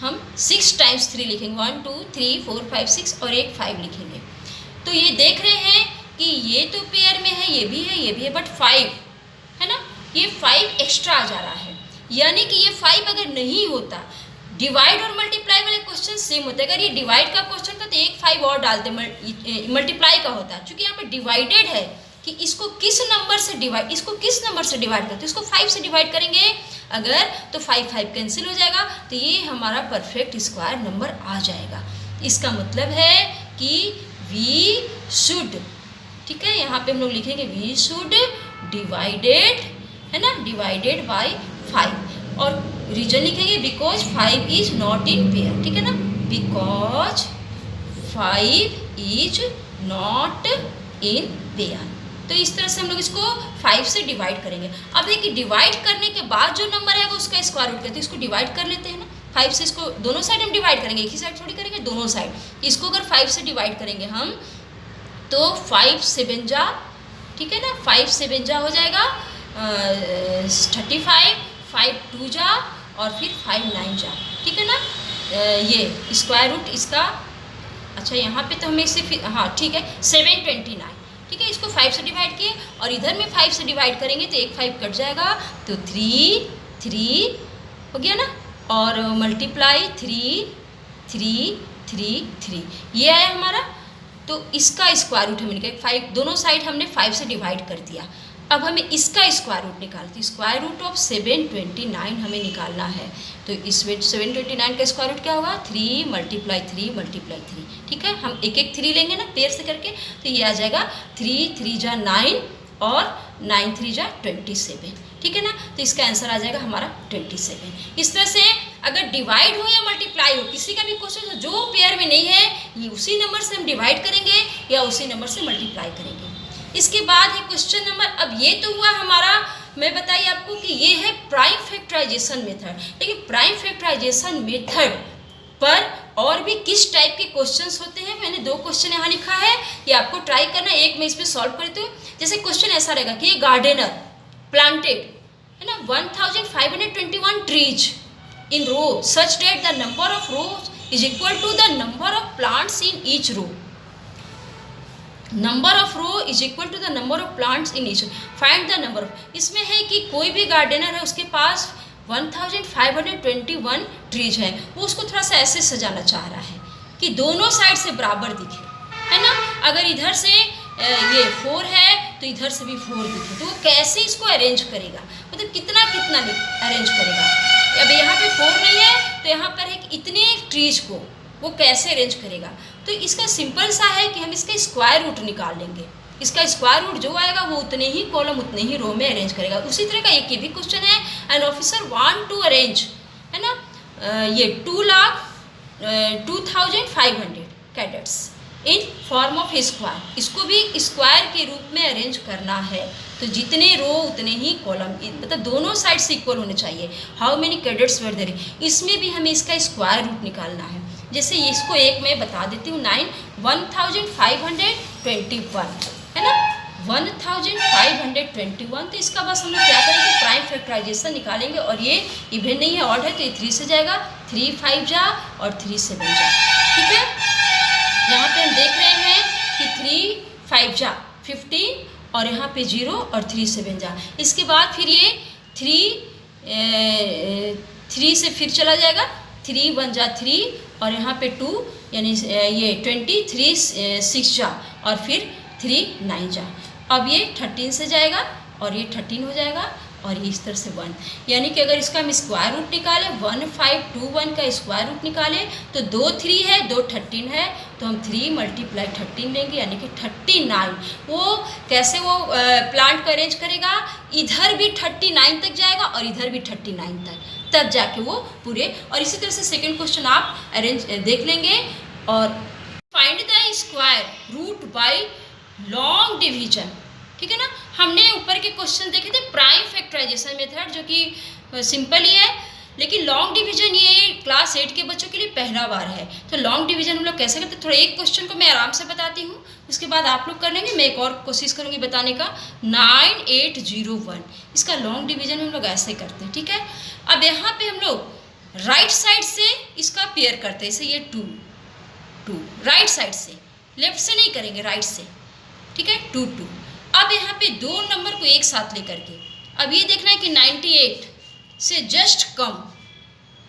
हम 6 टाइम्स 3 लिखेंगे, 1 2 3 4 5 6 और एक 5 लिखेंगे। तो ये देख रहे हैं कि ये तो पेयर में है, ये भी है, ये भी है, बट 5 है ना, ये 5 एक्स्ट्रा आ जा रहा है। यानी कि ये 5 अगर नहीं होता, डिवाइड और मल्टीप्लाई वाले क्वेश्चन सेम होते। अगर ये डिवाइड का क्वेश्चन था तो एक 5 और डालते, मल्टीप्लाई का होता। चूंकि यहाँ पे डिवाइडेड है कि इसको किस नंबर से डिवाइड करते, इसको 5 से डिवाइड करेंगे अगर तो 5 5 कैंसिल हो जाएगा, तो ये हमारा परफेक्ट स्क्वायर नंबर आ जाएगा। इसका मतलब है कि वी शुड, ठीक है, यहाँ पे हम लोग लिखेंगे वी शुड डिवाइडेड, है ना, डिवाइडेड बाय 5 और रीजन लिखेंगे because 5 is not in pair, ठीक है ना, because 5 is not in pair. तो इस तरह से हम लोग इसको 5 से डिवाइड करेंगे। अब देखिए डिवाइड करने के बाद जो नंबर आएगा उसका स्क्वायर रूट करते हैं, इसको डिवाइड कर लेते हैं ना 5 से। इसको दोनों साइड हम डिवाइड करेंगे, एक ही साइड थोड़ी करेंगे, दोनों साइड। इसको अगर 5 से डिवाइड करेंगे हम तो 5 7 जा, ठीक है ना, 5 7 जा हो जाएगा 35, 5 2 जा और फिर 5 9 जा, ठीक है ना। ये स्क्वायर रूट इसका, अच्छा यहाँ पे तो हमें इसे फिर हाँ ठीक है 729, ठीक है। इसको 5 से डिवाइड किए और इधर में 5 से डिवाइड करेंगे तो एक 5 कट जाएगा तो 3 3 हो गया ना, और मल्टीप्लाई 3 3 3 3 ये आया हमारा। तो इसका स्क्वायर रूट हमें निकाल 5, दोनों साइड हमने 5 से डिवाइड कर दिया। अब हमें इसका स्क्वायर रूट निकालते, स्क्वायर रूट ऑफ 729 हमें निकालना है। तो इस 729 का स्क्वायर रूट क्या होगा, 3 मल्टीप्लाई 3 मल्टीप्लाई 3, ठीक है। हम एक एक 3 लेंगे ना पेयर से करके, तो ये आ जाएगा 3 3 जा 9 और 9 3 जा 27, ठीक है ना। तो इसका आंसर आ जाएगा हमारा 27। इस तरह से अगर डिवाइड हो या मल्टीप्लाई हो, किसी का भी क्वेश्चन जो पेयर में नहीं है, ये उसी नंबर से हम डिवाइड करेंगे या उसी नंबर से मल्टीप्लाई करेंगे। इसके बाद है क्वेश्चन नंबर, अब ये तो हुआ हमारा, मैं बताइए आपको कि ये है प्राइम फैक्टराइजेशन मेथड। लेकिन प्राइम फैक्टराइजेशन मेथड पर और भी किस टाइप के क्वेश्चंस होते हैं, मैंने 2 क्वेश्चन यहाँ लिखा है, ये आपको ट्राई करना। एक मैं इस पर सॉल्व करती हूँ। जैसे क्वेश्चन ऐसा रहेगा कि गार्डनर प्लांटेड है ना 1521 trees in row such that the number of rows is equal to the number of plants in each row. Number of row is equal to the number of plants in each row. Find the number of, इसमें है कि कोई भी gardener है उसके पास 1521 trees है, वो उसको थोड़ा सा ऐसे सजाना चाह रहा है कि दोनों साइड से बराबर दिखे, है ना। अगर इधर से ये 4 है तो इधर से भी 4 दिखे, तो वो कैसे इसको अरेंज करेगा, मतलब कितना अरेंज करेगा। अब यहाँ पे 4 नहीं है तो यहाँ पर है कि इतने ट्रीज को वो कैसे अरेंज करेगा। तो इसका सिंपल सा है कि हम इसका स्क्वायर रूट निकाल लेंगे। इसका स्क्वायर रूट जो आएगा वो उतने ही कॉलम उतने ही रो में अरेंज करेगा। उसी तरह का एक ये भी क्वेश्चन है, an officer want to arrange, है ना, ये 2,2500 cadets in form of square, इसको भी स्क्वायर के रूप में अरेंज करना है। तो जितने रो उतने ही कॉलम, मतलब दोनों साइड से इक्वल होने चाहिए। How many cadets were there, इसमें भी हमें इसका स्क्वायर रूट निकालना है। जैसे इसको एक मैं बता देती हूँ, 1521 है ना, 1521। तो इसका बस हम लोग क्या करेंगे, प्राइम फैक्टराइजेशन निकालेंगे। और ये इवन नहीं है, ऑड है, तो ये 3 से जाएगा, 3 5 जा और 3 7 जा। ठीक है, यहाँ पे हम देख रहे हैं कि 3 5 जा 15 और यहाँ पे 0 और 3 7 जा। इसके बाद फिर ये 3 से फिर चला जाएगा, 3 1 जा 3 और यहाँ पे 2 यानी ये 23 6 जा और फिर 3 9 जा। अब ये 13 से जाएगा और ये 13 हो जाएगा और ये इस तरह से 1। यानी कि अगर इसका हम स्क्वायर रूट निकालें, 1521 का स्क्वायर रूट निकालें तो 2 3 है, 2 13 है, तो हम 3 × 13 लेंगे, यानी कि 39। वो कैसे वो प्लांट को अरेंज करेगा, इधर भी 39 तक जाएगा और इधर भी 39 तक, तब जाके वो पूरे। और इसी तरह से सेकेंड क्वेश्चन आप अरेंज देख लेंगे। और find the square root by long division. ठीक है ना, हमने ऊपर के क्वेश्चन देखे थे प्राइम फैक्टराइजेशन मेथड, जो कि सिंपल ही है, लेकिन लॉन्ग डिवीजन ये क्लास 8 के बच्चों के लिए पहला बार है। तो लॉन्ग डिवीजन हम लोग कैसे करते हैं, थोड़ा एक क्वेश्चन को मैं आराम से बताती हूँ, उसके बाद आप लोग कर लेंगे। मैं एक और कोशिश करूँगी बताने का। 9801 इसका लॉन्ग डिवीजन हम लोग ऐसे करते हैं। ठीक है, अब यहाँ पे हम लोग राइट साइड से इसका पेयर करते हैं, जैसे ये 2 राइट साइड से, लेफ्ट से नहीं करेंगे, राइट से। ठीक है, 2 2। अब यहाँ पे 2 नंबर को एक साथ लेकर के अब ये देखना है कि 98 से जस्ट कम,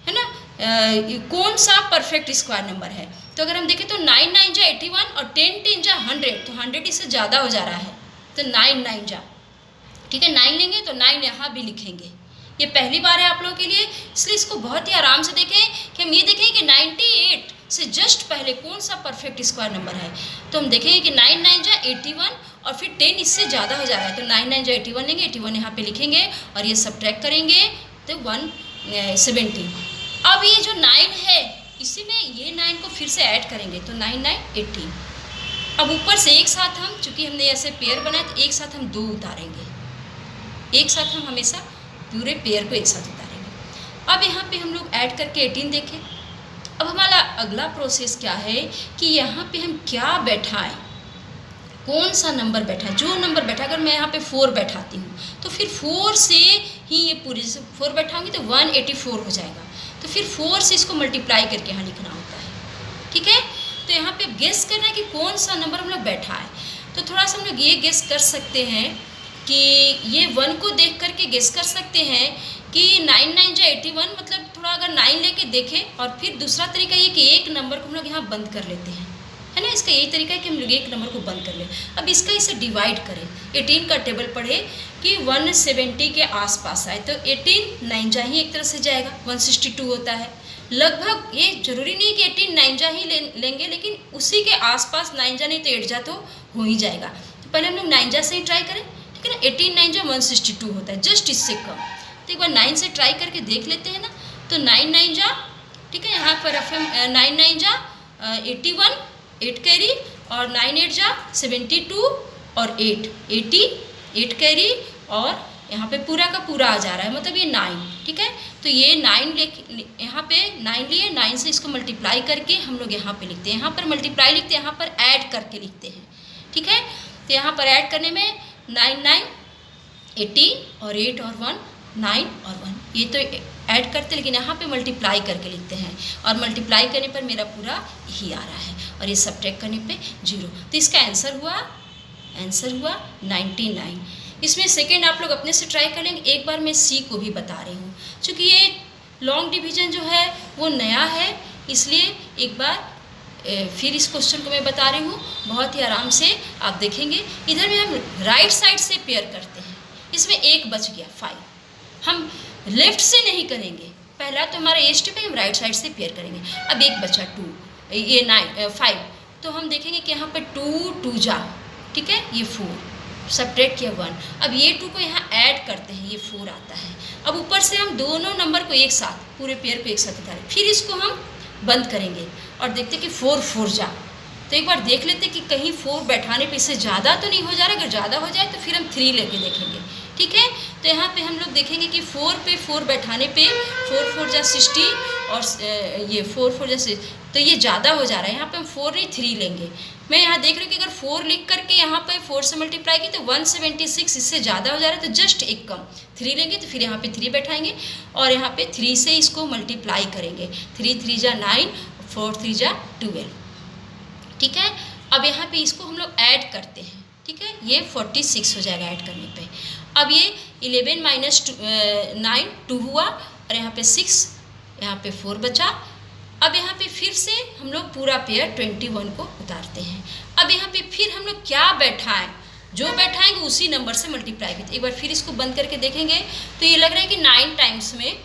है ना, कौन सा परफेक्ट स्क्वायर नंबर है। तो अगर हम देखें तो 9 9 जा 81 और 10 10 जा 100, तो 100 इससे ज़्यादा हो जा रहा है, तो 9 9 जा। ठीक है, 9 लेंगे तो 9 यहाँ भी लिखेंगे। ये पहली बार है आप लोगों के लिए, इसलिए इसको बहुत ही आराम से देखें कि हम ये देखें कि 98 से जस्ट पहले कौन सा परफेक्ट स्क्वायर नंबर है। तो हम देखेंगे कि 9 9 जा 81 और फिर 10 इससे ज़्यादा हो जा रहा है, तो 9 9 जा 81 लेंगे, 81 यहाँ पे लिखेंगे और ये सब्ट्रैक्ट करेंगे तो 170। अब ये जो 9 है इसी में ये 9 को फिर से ऐड करेंगे, तो 9 9 18। अब ऊपर से एक साथ हम, चूँकि हमने ऐसे पेयर बनाया, तो एक साथ हम 2 उतारेंगे, एक साथ हम हमेशा पूरे पेयर को एक साथ उतारेंगे। अब यहाँ पे हम लोग ऐड करके 18 देखें। अब हमारा अगला प्रोसेस क्या है कि यहाँ पे हम क्या बैठाएं, कौन सा नंबर बैठा है, जो नंबर बैठा। अगर मैं यहाँ पे 4 बैठाती हूँ तो फिर 4 से ही ये पूरी 4 बैठाऊंगी तो 184 हो जाएगा, तो फिर 4 से इसको मल्टीप्लाई करके यहाँ लिखना होता है। ठीक है, तो यहाँ पे गेस करना है कि कौन सा नंबर हम लोग बैठा है। तो थोड़ा सा हम लोग ये गेस कर सकते हैं कि ये 1 को देख करके गेस कर सकते हैं कि 9 9 जा 81, मतलब थोड़ा अगर 9 लेके देखें। और फिर दूसरा तरीका ये कि एक नंबर को हम लोग यहाँ बंद कर लेते हैं, है ना, इसका यही तरीका है कि हम लोग एक नंबर को बंद कर लें। अब इसका इसे डिवाइड करें, 18 का टेबल पढ़े कि 170 के आसपास आए, तो 18 9 जा ही एक तरह से जाएगा, 162 होता है लगभग। ये जरूरी नहीं कि 18 9 जा ही लेंगे, लेकिन उसी के आसपास 9 जा नहीं तो 8 जा तो हो ही जाएगा। तो पहले हम लोग 9 जा से ही ट्राई करें। ठीक है ना, 18 9 जा 162 होता है, जस्ट इससे कम। तो एक बार 9 से ट्राई करके देख लेते हैं ना, तो 9 9 जा, ठीक है, यहाँ पर 9 9 जा 81 8 कैरी और 9 8 जा 72 और 8 80 8 कैरी और यहाँ पे पूरा का पूरा आ जा रहा है, मतलब ये 9। ठीक है, तो ये 9 ले, यहाँ पे 9 लिए, 9 से इसको मल्टीप्लाई करके हम लोग यहाँ पे लिखते हैं, यहाँ पर मल्टीप्लाई लिखते हैं, यहाँ पर ऐड करके लिखते हैं। ठीक है, तो यहाँ पर ऐड करने में 9 9 18 और 8 और 1 9 और 1, ये तो ऐड करते, लेकिन यहाँ पे मल्टीप्लाई करके लिखते हैं, और मल्टीप्लाई करने पर मेरा पूरा ही आ रहा है, और ये सब्ट्रैक्ट करने पे 0। तो इसका आंसर हुआ 99। इसमें सेकेंड आप लोग अपने से ट्राई कर लेंगे। एक बार मैं सी को भी बता रही हूँ, क्योंकि ये लॉन्ग डिवीजन जो है वो नया है, इसलिए एक बार फिर इस क्वेश्चन को मैं बता रही हूँ, बहुत ही आराम से आप देखेंगे। इधर में हम राइट साइड से पेयर करते हैं, इसमें एक बच गया 5, हम लेफ्ट से नहीं करेंगे, पहला तो हमारा ए स्टेप है, हम राइट साइड से पेयर करेंगे। अब एक बचा 2, ये 5, तो हम देखेंगे कि यहाँ पे 2 2 जा, ठीक है, ये 4, सब्ट्रैक्ट किया 1। अब ये 2 को यहाँ ऐड करते हैं, ये 4 आता है। अब ऊपर से हम दोनों नंबर को एक साथ, पूरे पेयर को एक साथ उतारें, फिर इसको हम बंद करेंगे और देखते कि 4 4 जा। तो एक बार देख लेते कि कहीं 4 बैठाने पे इससे ज़्यादा तो नहीं हो जा रहा। अगर ज़्यादा हो जाए तो फिर हम 3 लेके देखेंगे, ठीक है। तो यहाँ पे हम लोग देखेंगे कि 4 पे 4 बैठाने पे 4 4 जा 60 और ये 4 4 जा 6, तो ये ज़्यादा हो जा रहा है। यहाँ पे हम 4 नहीं 3 लेंगे। मैं यहाँ देख रही हूँ कि अगर 4 लिख करके यहाँ पे 4 से मल्टीप्लाई की तो 176, इससे ज़्यादा हो जा रहा है, तो जस्ट एक कम 3 लेंगे, तो फिर यहाँ पे 3 बैठाएंगे और यहाँ पे 3 से इसको मल्टीप्लाई करेंगे। 3 3 जा 9, 4 3 जा 12, ठीक है। अब यहाँ पे इसको हम लोग ऐड करते हैं, ठीक है, ये 46 हो जाएगा ऐड करने पे। अब ये 11 माइनस 9 2 हुआ और यहाँ पे 6, यहाँ पे 4 बचा। अब यहाँ पे फिर से हम लोग पूरा पेयर 21 को उतारते हैं। अब यहाँ पे फिर हम लोग क्या बैठाएं, जो बैठाएंगे उसी नंबर से मल्टीप्लाई करते। एक बार फिर इसको बंद करके देखेंगे तो ये लग रहा है कि 9 टाइम्स में,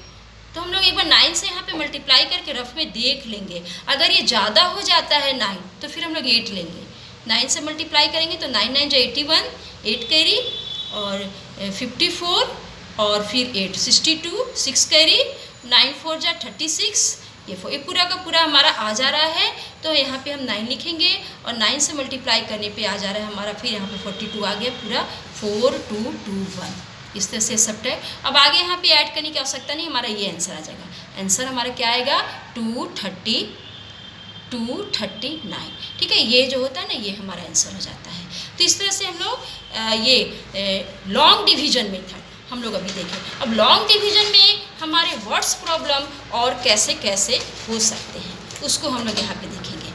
तो हम लोग एक बार 9 से यहाँ पे मल्टीप्लाई करके रफ में देख लेंगे। अगर ये ज़्यादा हो जाता है 9 तो फिर हम लोग 8 लेंगे। 9 से मल्टीप्लाई करेंगे तो 9 9 जा 81, 8 कैरी और 54 और फिर 8 62, 6 कैरी, 9 4 जा 36, ये पूरा का पूरा हमारा आ जा रहा है। तो यहाँ पे हम 9 लिखेंगे और 9 से मल्टीप्लाई करने पे आ जा रहा है हमारा, फिर यहाँ पे 42 आ गया पूरा, 4 2 2 1। इस तरह से सब्ट्रैक्ट। अब आगे यहाँ पे ऐड करने की आवश्यकता नहीं, हमारा ये आंसर आ जाएगा। आंसर हमारा क्या आएगा 239, ठीक है। ये जो होता है ना, ये हमारा आंसर हो जाता है। तो इस तरह से हम लोग ये लॉन्ग डिवीजन मेथड हम लोग अभी देखें। अब लॉन्ग डिवीजन में हमारे व्हाट्स प्रॉब्लम और कैसे कैसे हो सकते हैं उसको हम लोग यहाँ पे देखेंगे।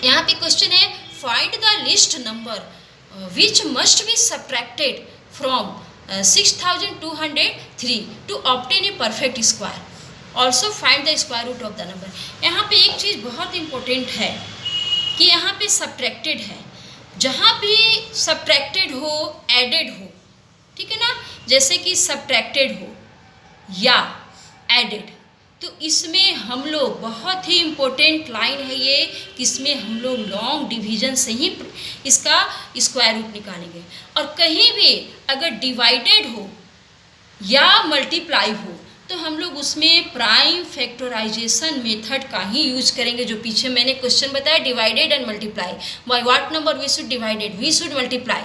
यहाँ पे क्वेश्चन है, find the least number which must be subtracted from 6203 to obtain a perfect square. Also find the square root of the number. यहाँ पे एक चीज़ बहुत इंपॉर्टेंट है कि यहाँ पे सब्ट्रैक्टेड है। जहाँ भी सब्ट्रैक्टेड हो, एडेड हो, ठीक है ना, जैसे कि सब्ट्रैक्टेड हो या एडेड, तो इसमें हम लोग बहुत ही इम्पोर्टेंट लाइन है ये कि इसमें हम लोग लॉन्ग डिवीजन से ही इसका स्क्वायर रूट निकालेंगे। और कहीं भी अगर डिवाइडेड हो या मल्टीप्लाई हो तो हम लोग उसमें प्राइम फैक्टराइजेशन मेथड का ही यूज करेंगे। जो पीछे मैंने क्वेश्चन बताया, divided and multiply, by what number we should divided, we should multiply,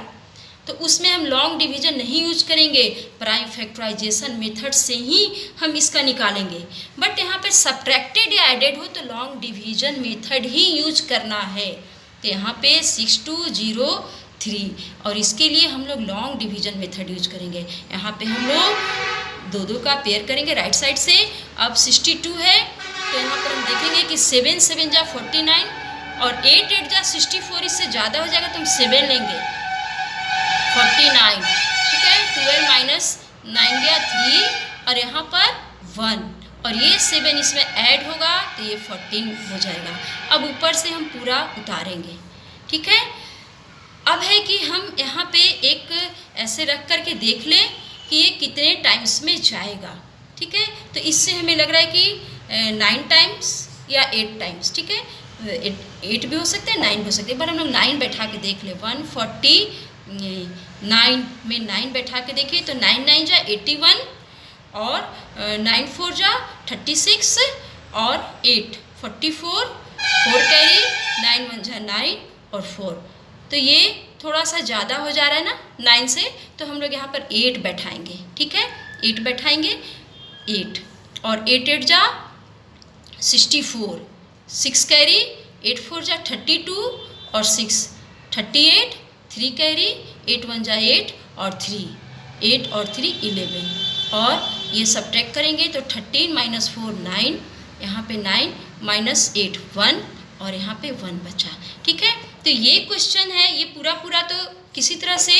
तो उसमें हम लॉन्ग डिवीजन नहीं यूज करेंगे, प्राइम फैक्टराइजेशन मेथड से ही हम इसका निकालेंगे। बट यहाँ पर सब्ट्रैक्टेड या एडेड हो तो लॉन्ग डिवीजन मेथड ही यूज करना है। तो यहाँ पे 6203 और इसके लिए हम लोग लॉन्ग डिवीजन मेथड यूज करेंगे। यहाँ पे हम लोग 2 2 का पेयर करेंगे राइट साइड से। अब 62 है तो यहाँ पर हम देखेंगे कि 7 7 जा 49 और 8 8 जा 64, इससे ज़्यादा हो जाएगा तो हम 7 लेंगे, 49, ठीक है। 12 माइनस 9 गया 3 और यहाँ पर 1 और ये 7 इसमें ऐड होगा तो ये 14 हो जाएगा। अब ऊपर से हम पूरा उतारेंगे, ठीक है। अब है कि हम यहाँ पे एक ऐसे रख करके देख लें कि ये कितने टाइम्स में जाएगा, ठीक है। तो इससे हमें लग रहा है कि 9 टाइम्स या 8 टाइम्स, ठीक है। 8 भी हो सकते हैं, 9 भी हो सकते हैं। एक बार हम लोग 9 बैठा के देख लें। 149 में 9 बैठा के देखिए तो 9 9 जा 81 और 9 4 जा 36 और 8 44, 4 कैरी, 9 1 जा 9 और 4। तो ये थोड़ा सा ज़्यादा हो जा रहा है ना 9 से, तो हम लोग यहाँ पर 8 बैठाएंगे, ठीक है। 8 बैठाएंगे, 8 और 8 8 जा 64, 6 कैरी, 8 4 जा 32 और 6 38, 3 कैरी, 8 1 जा 8 और 3, 8 और 3 11 और ये सब्ट्रैक्ट करेंगे तो 13 माइनस 4 9, यहाँ पे 9 माइनस 8 1 और यहाँ पे 1 बचा, ठीक है। तो ये क्वेश्चन है, ये पूरा तो किसी तरह से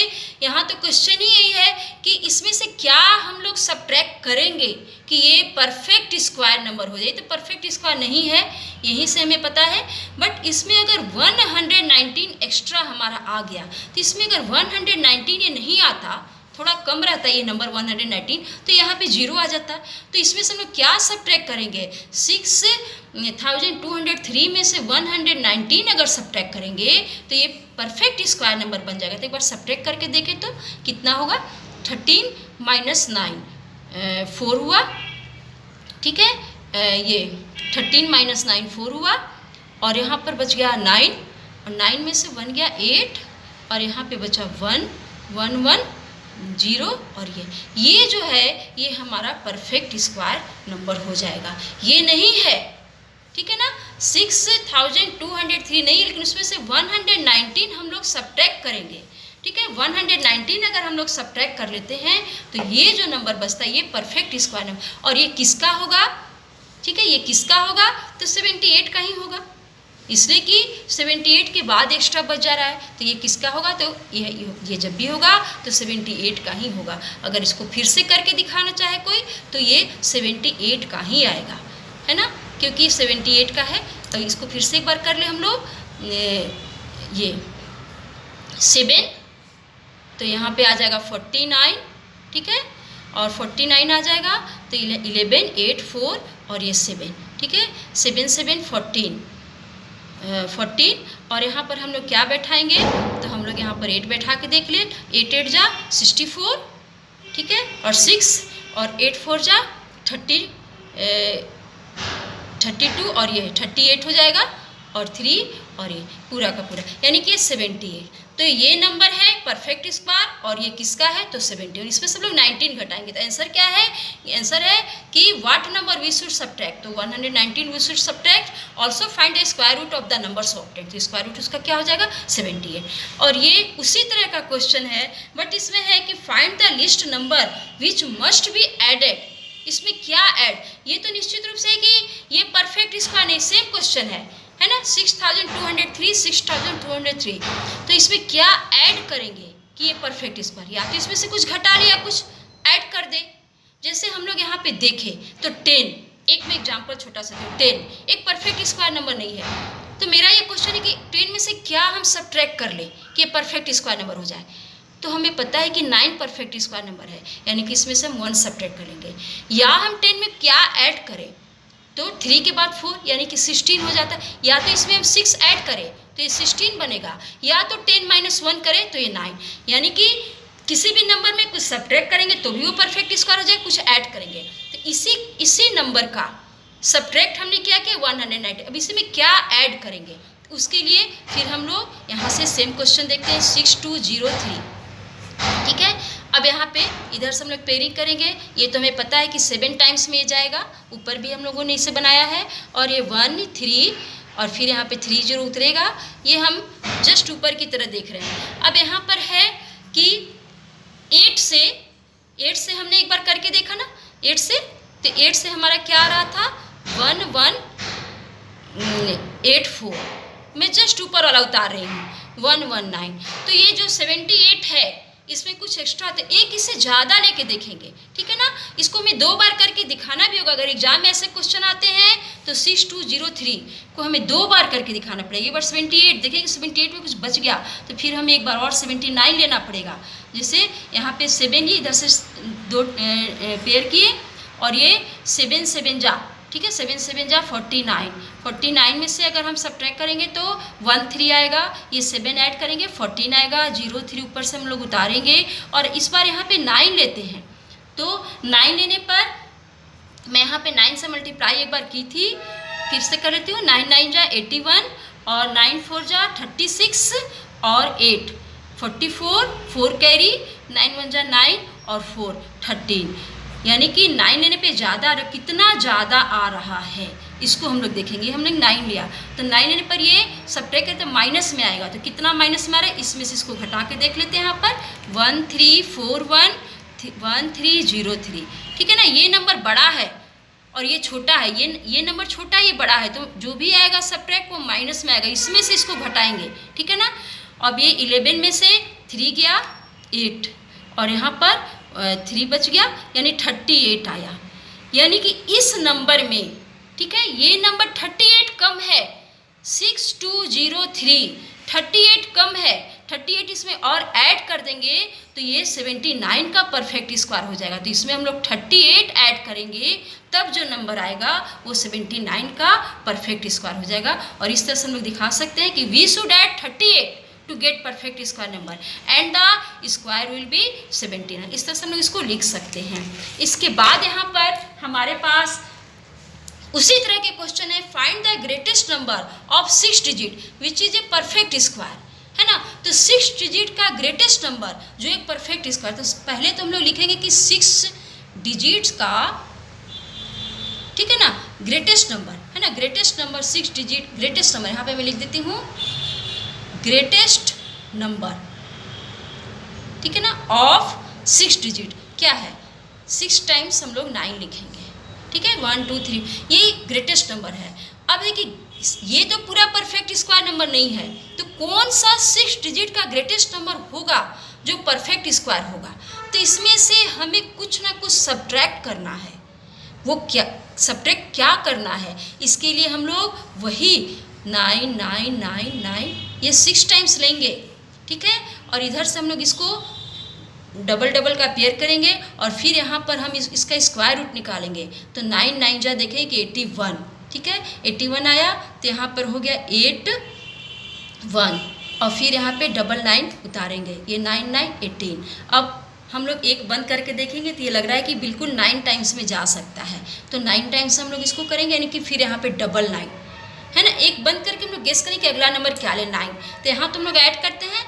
यहाँ तो क्वेश्चन ही यही है कि इसमें से क्या हम लोग सब्ट्रैक्ट करेंगे कि ये परफेक्ट स्क्वायर नंबर हो जाए। तो परफेक्ट स्क्वायर नहीं है, यहीं से हमें पता है। बट इसमें अगर 119 एक्स्ट्रा हमारा आ गया तो इसमें अगर 119 ये नहीं आता थोड़ा कम रहता है ये नंबर 119, तो यहाँ पे 0 आ जाता है। तो इसमें से हम लोग क्या सब्ट्रैक्ट करेंगे, 6203 में से 119 अगर सब्ट्रैक्ट करेंगे तो ये परफेक्ट स्क्वायर नंबर बन जाएगा। तो एक बार सब्ट्रैक्ट करके देखें तो कितना होगा, 13 - 9 4 हुआ, ठीक है, ये 13 - 9 4 हुआ, और यहाँ पर बच गया 9, और 9 में से 1 गया 8, और यहाँ पे बचा 1 1 1 0, और ये जो है ये हमारा परफेक्ट स्क्वायर नंबर हो जाएगा। ये नहीं है, ठीक है ना, 6203 नहीं, लेकिन उसमें से 119 हम लोग सब्ट्रैक्ट करेंगे, ठीक है। 119 अगर हम लोग सब्ट्रैक्ट कर लेते हैं तो ये जो नंबर बचता है ये परफेक्ट स्क्वायर नंबर, और ये किसका होगा, ठीक है, ये किसका होगा, तो 78 का ही होगा, इसलिए कि 78 के बाद एक्स्ट्रा बच जा रहा है, तो ये किसका होगा, तो ये जब भी होगा तो 78 का ही होगा। अगर इसको फिर से करके दिखाना चाहे कोई तो ये 78 का ही आएगा, है ना, क्योंकि 78 का है। तो इसको फिर से एक बार कर ले हम लोग, ये 7, तो यहाँ पे आ जाएगा 49, ठीक है, और 49 आ जाएगा, तो 11 8 4 और ये 7, ठीक है, 7 7 14, और यहाँ पर हम लोग क्या बैठाएंगे, तो हम लोग यहाँ पर 8 बैठा के देख ले, 8 8 जा 64, ठीक है, और 6 और 8 4 जा 32, और ये 38 हो जाएगा, और 3 और ये पूरा का पूरा, यानी कि 78। तो ये नंबर है परफेक्ट स्क्वायर, और ये किसका है, तो 70, और इसमें सब लोग 19 घटाएंगे। तो आंसर क्या है, आंसर है कि what number we should subtract, तो 119 we should subtract, also find the square root of the numbers of 10, तो स्क्वायर रूट उसका क्या हो जाएगा, 78। और ये उसी तरह का क्वेश्चन है, बट इसमें है कि find the least number which must be added. इसमें क्या ऐड, ये तो निश्चित रूप से है कि ये परफेक्ट स्क्वायर नहीं, सेम क्वेश्चन है ना, 6203 6203, तो इसमें क्या ऐड करेंगे कि ये परफेक्ट स्क्वायर, या तो इसमें से कुछ घटा ले या कुछ ऐड कर दे। जैसे हम लोग यहाँ पे देखें तो 10, एक में एग्जाम्पल छोटा सा दे, 10 एक परफेक्ट स्क्वायर नंबर नहीं है, तो मेरा ये क्वेश्चन है कि 10 में से क्या हम सब्ट्रैक्ट कर ले कि ये परफेक्ट स्क्वायर नंबर हो जाए। तो हमें पता है कि 9 परफेक्ट स्क्वायर नंबर है, यानी कि इसमें से हम 1 सब्ट्रैक्ट करेंगे, या हम 10 में क्या ऐड करें, तो 3 के बाद 4 यानी कि 16 हो जाता है, या तो इसमें हम 6 ऐड करें तो ये 16 बनेगा, या तो 10 - 1 करें तो ये 9, यानी कि किसी भी नंबर में कुछ सब्ट्रैक्ट करेंगे तो भी वो परफेक्ट स्क्वायर हो जाए, कुछ ऐड करेंगे तो इसी नंबर का सब्ट्रैक्ट हमने क्या किया 190। अब इसी में क्या ऐड करेंगे, उसके लिए फिर हम लोग यहाँ से सेम क्वेश्चन देखते हैं, 6203, ठीक है। अब यहाँ पे इधर से हम लोग पेयरिंग करेंगे, ये तो हमें पता है कि 7 टाइम्स में ये जाएगा, ऊपर भी हम लोगों ने इसे बनाया है, और ये 1 3 और फिर यहाँ पे 3 0 उतरेगा, ये हम जस्ट ऊपर की तरह देख रहे हैं। अब यहाँ पर है कि 8 से हमने एक बार करके देखा ना, 8 से, तो 8 से हमारा क्या आ रहा था 1 1 8 4, मैं जस्ट ऊपर वाला उतार रही हूँ 119। तो ये जो 78 है इसमें कुछ एक्स्ट्रा, तो एक इससे ज़्यादा लेके देखेंगे, ठीक है ना, इसको हमें 2 बार करके दिखाना भी होगा। अगर एग्जाम में ऐसे क्वेश्चन आते हैं तो 6203 को हमें 2 बार करके दिखाना पड़ेगा। एक बार 78 देखेंगे, 78 में कुछ बच गया तो फिर हमें एक बार और 79 लेना पड़ेगा। जैसे यहाँ पे 7 ही इधर से 2 पेयर किए, और ये 7 7 जा, ठीक है, 7 7 जा 49, 49 में से अगर हम सब्ट्रैक्ट करेंगे तो 1 3 आएगा, ये 7 ऐड करेंगे 14 आएगा, 0 3 ऊपर से हम लोग उतारेंगे, और इस बार यहाँ पे 9 लेते हैं। तो 9 लेने पर मैं यहाँ पे 9 से मल्टीप्लाई एक बार की थी, फिर से कर लेती हूँ, 9 9 जा 81, और 9 4 जा 36, और 8 44, 4 कैरी, 9 1 जा 9 और 4 13, यानी कि 9 लेने पे ज़्यादा, कितना ज़्यादा आ रहा है इसको हम लोग देखेंगे। हम लोग 9 लिया तो 9 लेने पर ये सब्ट्रैक्ट करते माइनस में आएगा, तो कितना माइनस में आ रहा है, इसमें से इसको घटा के देख लेते हैं। यहाँ पर 1 3 4 1 3 0 3, ठीक है ना, ये नंबर बड़ा है और ये छोटा है, ये नंबर छोटा है, ये बड़ा है, तो जो भी आएगा सब्ट्रैक्ट वो माइनस में आएगा, इसमें से इसको घटाएंगे, ठीक है ना। अब ये 11 में से 3 गया 8, और यहाँ पर 3 बच गया, यानी 38 आया, यानी कि इस नंबर में, ठीक है, ये नंबर 38 कम है, 6203 38 कम है, 38 इसमें और ऐड कर देंगे तो ये 79 का परफेक्ट स्क्वायर हो जाएगा। तो इसमें हम लोग 38 ऐड करेंगे तब जो नंबर आएगा वो 79 का परफेक्ट स्क्वायर हो जाएगा। और इस तरह से हम लोग दिखा सकते हैं कि we should add 38 to get perfect square number and the square will be 79। इस तरह से हम लोग इसको लिख सकते हैं। इसके बाद यहाँ पर हमारे पास उसी तरह के क्वेश्चन है, find the greatest number of 6 digit which is a perfect square, है ना। तो 6 डिजिट का ग्रेटेस्ट नंबर जो एक परफेक्ट स्क्वायर, तो पहले तो हम लोग लिखेंगे कि 6 डिजिट्स का, ठीक है ना, ग्रेटेस्ट नंबर, है ना, greatest number 6 digit greatest number, यहाँ पे मैं लिख देती हूँ ग्रेटेस्ट नंबर, ठीक है ना, ऑफ 6 डिजिट क्या है, 6 टाइम्स हम लोग 9 लिखेंगे, ठीक है, 1 2 3, ये ग्रेटेस्ट नंबर है। अब है कि ये तो पूरा परफेक्ट स्क्वायर नंबर नहीं है, तो कौन सा 6 डिजिट का ग्रेटेस्ट नंबर होगा जो परफेक्ट स्क्वायर होगा। तो इसमें से हमें कुछ ना कुछ सब्ट्रैक्ट करना है। वो क्या सब्ट्रैक्ट क्या करना है, इसके लिए हम लोग वही 9 9 9 9 ये 6 टाइम्स लेंगे, ठीक है, और इधर से हम लोग इसको डबल डबल का पेयर करेंगे और फिर यहाँ पर हम इसका स्क्वायर रूट निकालेंगे। तो 9 9 जा देखें कि 81, ठीक है, 81 आया तो यहाँ पर हो गया 81 और फिर यहाँ पे डबल 9 उतारेंगे, ये 9 9 18। अब हम लोग एक बंद करके देखेंगे तो ये लग रहा है कि बिल्कुल 9 टाइम्स में जा सकता है, तो 9 टाइम्स हम लोग इसको करेंगे, यानी कि फिर यहाँ पे डबल 9, है ना। एक बंद करके हम लोग गेस करें कि अगला नंबर क्या ले, 9। तो यहाँ तो हम लोग ऐड करते हैं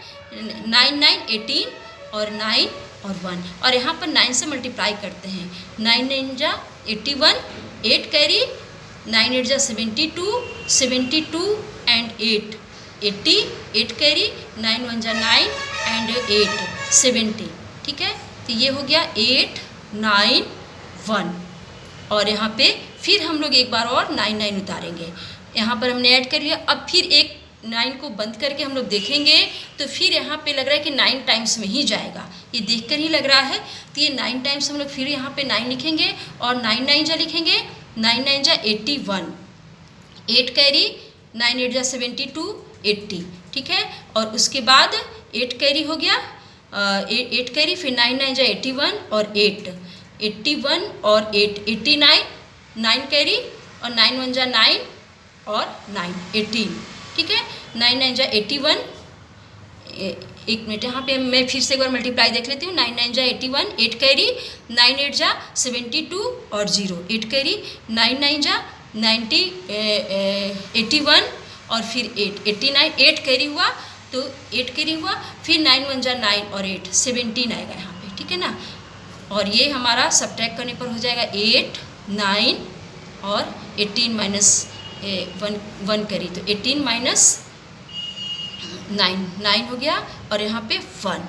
9 9 18 और 9 और 1, और यहाँ पर 9 से मल्टीप्लाई करते हैं, 9 9 जा 81, 8 कैरी, 9 8 जा 72, 72 एंड 8 80, 8 कैरी, 9 1 जा 9 एंड 8 70, ठीक है। तो ये हो गया 8 9 1, और यहाँ पे फिर हम लोग एक बार और 9 9 उतारेंगे, यहाँ पर हमने ऐड कर लिया। अब फिर एक 9 को बंद करके हम लोग देखेंगे तो फिर यहाँ पे लग रहा है कि 9 टाइम्स में ही जाएगा, ये देखकर ही लग रहा है। तो ये 9 टाइम्स हम लोग फिर यहाँ पे 9 लिखेंगे और 9 9 जा लिखेंगे, 9 9 जा 81, 8 कैरी, 9 8 जा 72 80, ठीक है, और उसके बाद 8 कैरी हो गया, 8 कैरी, फिर 9 9 जा 81 और 8 81 और 8 89, 9 कैरी और 9 1 जा 9 और 9 18, ठीक है, 9 9 जा 81, एक मिनट यहाँ पे मैं फिर से एक बार मल्टीप्लाई देख लेती हूँ, 9 9 जा 81, 8 कैरी, 9 8 जा 72 और 0, 8 कैरी, 9 9 जा 90 81 और फिर 8 89, 8 कैरी हुआ, तो 8 कैरी हुआ, फिर 9 1 जा 9 और 8 17 आएगा यहाँ पे, ठीक है ना। और ये हमारा सब्ट्रैक्ट करने पर हो जाएगा 8 9 और 18 माइनस 1 करी, तो 18 माइनस 9 हो गया, और यहाँ पे 1,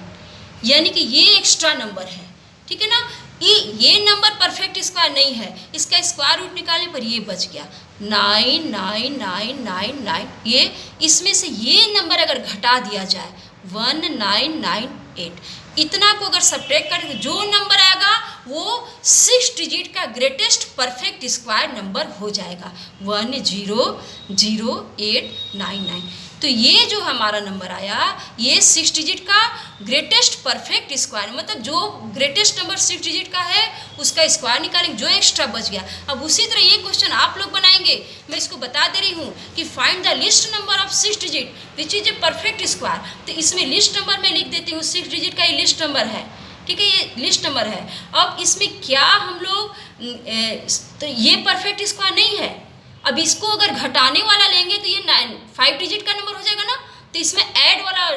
यानी कि ये एक्स्ट्रा नंबर है, ठीक है ना। ये नंबर परफेक्ट स्क्वायर नहीं है, इसका स्क्वायर रूट निकालने पर ये बच गया 9 9 9 9 9। ये इसमें से ये नंबर अगर घटा दिया जाए 1998, इतना को अगर सब्ट्रैक्ट करें तो जो नंबर आएगा वो 6 डिजिट का ग्रेटेस्ट परफेक्ट स्क्वायर नंबर हो जाएगा 100899। तो ये जो हमारा नंबर आया ये 6 डिजिट का ग्रेटेस्ट परफेक्ट स्क्वायर, मतलब जो ग्रेटेस्ट नंबर 6 डिजिट का है उसका स्क्वायर निकालेंगे, जो एक्स्ट्रा बच गया। अब उसी तरह ये क्वेश्चन आप लोग बनाएंगे, मैं इसको बता दे रही हूँ कि find the least number of 6 digit which is a perfect square. तो इसमें लिस्ट नंबर मैं लिख देती हूँ, 6 डिजिट का ये लिस्ट नंबर है, ठीक है, ये लिस्ट नंबर है। अब इसमें क्या हम लोग तो ये परफेक्ट स्क्वायर नहीं है, अब इसको अगर घटाने वाला लेंगे तो ये 5 डिजिट का नंबर हो जाएगा ना, तो इसमें ऐड वाला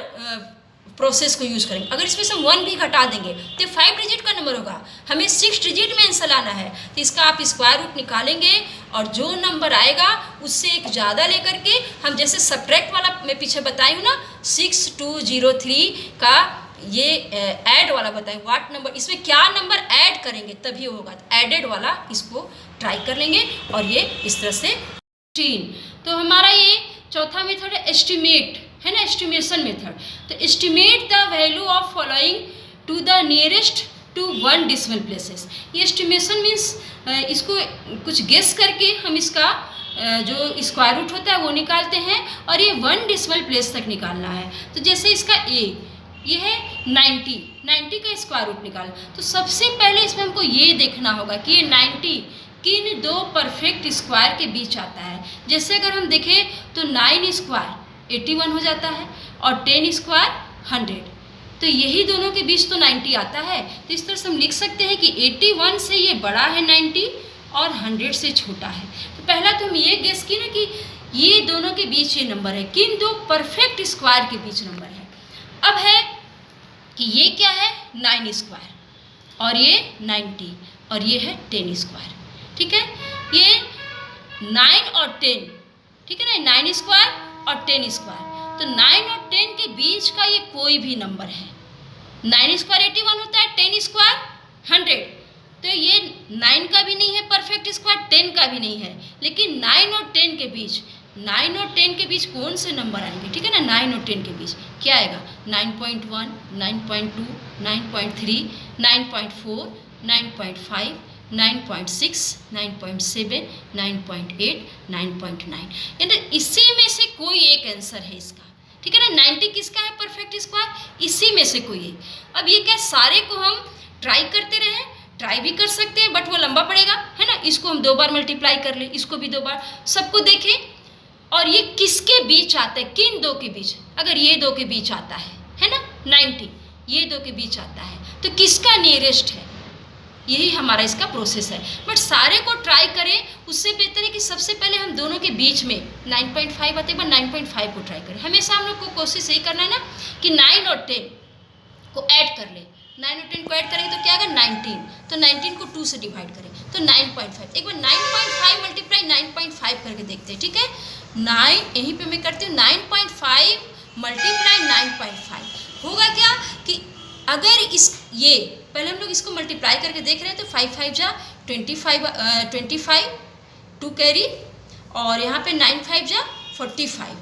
प्रोसेस को यूज़ करेंगे। अगर इसमें से 1 भी घटा देंगे तो 5 डिजिट का नंबर होगा, हमें 6 डिजिट में आंसर लाना है, तो इसका आप स्क्वायर रूट निकालेंगे और जो नंबर आएगा उससे एक ज़्यादा लेकर के हम जैसे सब्ट्रैक्ट वाला मैं पीछे बताई हूँ ना 6203 का ये ऐड वाला बताएं, व्हाट नंबर इसमें क्या नंबर ऐड करेंगे तभी होगा, तो एडेड वाला इसको ट्राई कर लेंगे। और ये इस तरह से 3। तो हमारा ये चौथा मेथड है एस्टिमेट, है ना, एस्टिमेशन मेथड। तो estimate the value of following to the nearest to 1 decimal places. ये एस्टिमेशन मीन्स इसको कुछ गेस करके हम इसका जो स्क्वायर रूट होता है वो निकालते हैं और ये 1 डेसिमल प्लेस तक निकालना है। तो जैसे इसका ये है 90 का स्क्वायर रूट निकाल। तो सबसे पहले इसमें हमको ये देखना होगा कि ये 90 किन दो परफेक्ट स्क्वायर के बीच आता है। जैसे अगर हम देखें तो 9 स्क्वायर 81 हो जाता है और 10 स्क्वायर 100, तो यही दोनों के बीच तो 90 आता है। तो इस तरह से हम लिख सकते हैं कि 81 से ये बड़ा है 90 और 100 से छोटा है। तो पहला तो हम ये गेस की ना कि ये दोनों के बीच ये नंबर है, किन दो परफेक्ट स्क्वायर के बीच नंबर है। अब है कि ये क्या है 9 स्क्वायर और ये 90 और ये है 10 स्क्वायर, ठीक है। ये 9 और 10, ठीक है ना, 9 स्क्वायर और 10 स्क्वायर। तो 9 और 10 के बीच का ये कोई भी नंबर है। 9 स्क्वायर 81 होता है, 10 स्क्वायर 100। तो ये 9 का भी नहीं है परफेक्ट स्क्वायर, 10 का भी नहीं है, लेकिन 9 और 10 के बीच, 9 और 10 के बीच कौन से नंबर आएंगे, ठीक है ना। 9 और 10 के बीच क्या आएगा 9.1, 9.2, 9.3, 9.4, 9.5, 9.6, 9.7, 9.8, 9.9। यानी इसी में से कोई एक आंसर है इसका, ठीक है ना। 90 किसका है परफेक्ट स्क्वायर, इसी में से कोई एक। अब ये क्या सारे को हम ट्राई करते रहे, ट्राई भी कर सकते हैं बट वो लंबा पड़ेगा, है ना। इसको हम 2 बार मल्टीप्लाई कर ले, इसको भी 2 बार, सबको देखें और ये किसके बीच आता है, किन दो के बीच। अगर ये 2 के बीच आता है ना 90, ये 2 के बीच आता है तो किसका नियरेस्ट है, यही हमारा इसका प्रोसेस है। बट सारे को ट्राई करें, उससे बेहतर है कि सबसे पहले हम दोनों के बीच में 9.5 आते हैं, 9.5 को ट्राई करें। हमेशा हम लोग को कोशिश यही करना है ना कि 9 और 10 को ऐड कर ले। 9 और 10 को ऐड करेंगे तो क्या आएगा 19, तो 19 को 2 से डिवाइड करें तो 9.5। एक बार 9.5 मल्टीप्लाई 9.5 करके देखते हैं, ठीक है। 9 यहीं पे मैं करती हूँ, 9.5 मल्टीप्लाई 9.5 होगा क्या कि अगर ये पहले हम लोग इसको मल्टीप्लाई करके देख रहे हैं तो 5 5 जा 25 2 कैरी और यहाँ पे 9 5 जा 45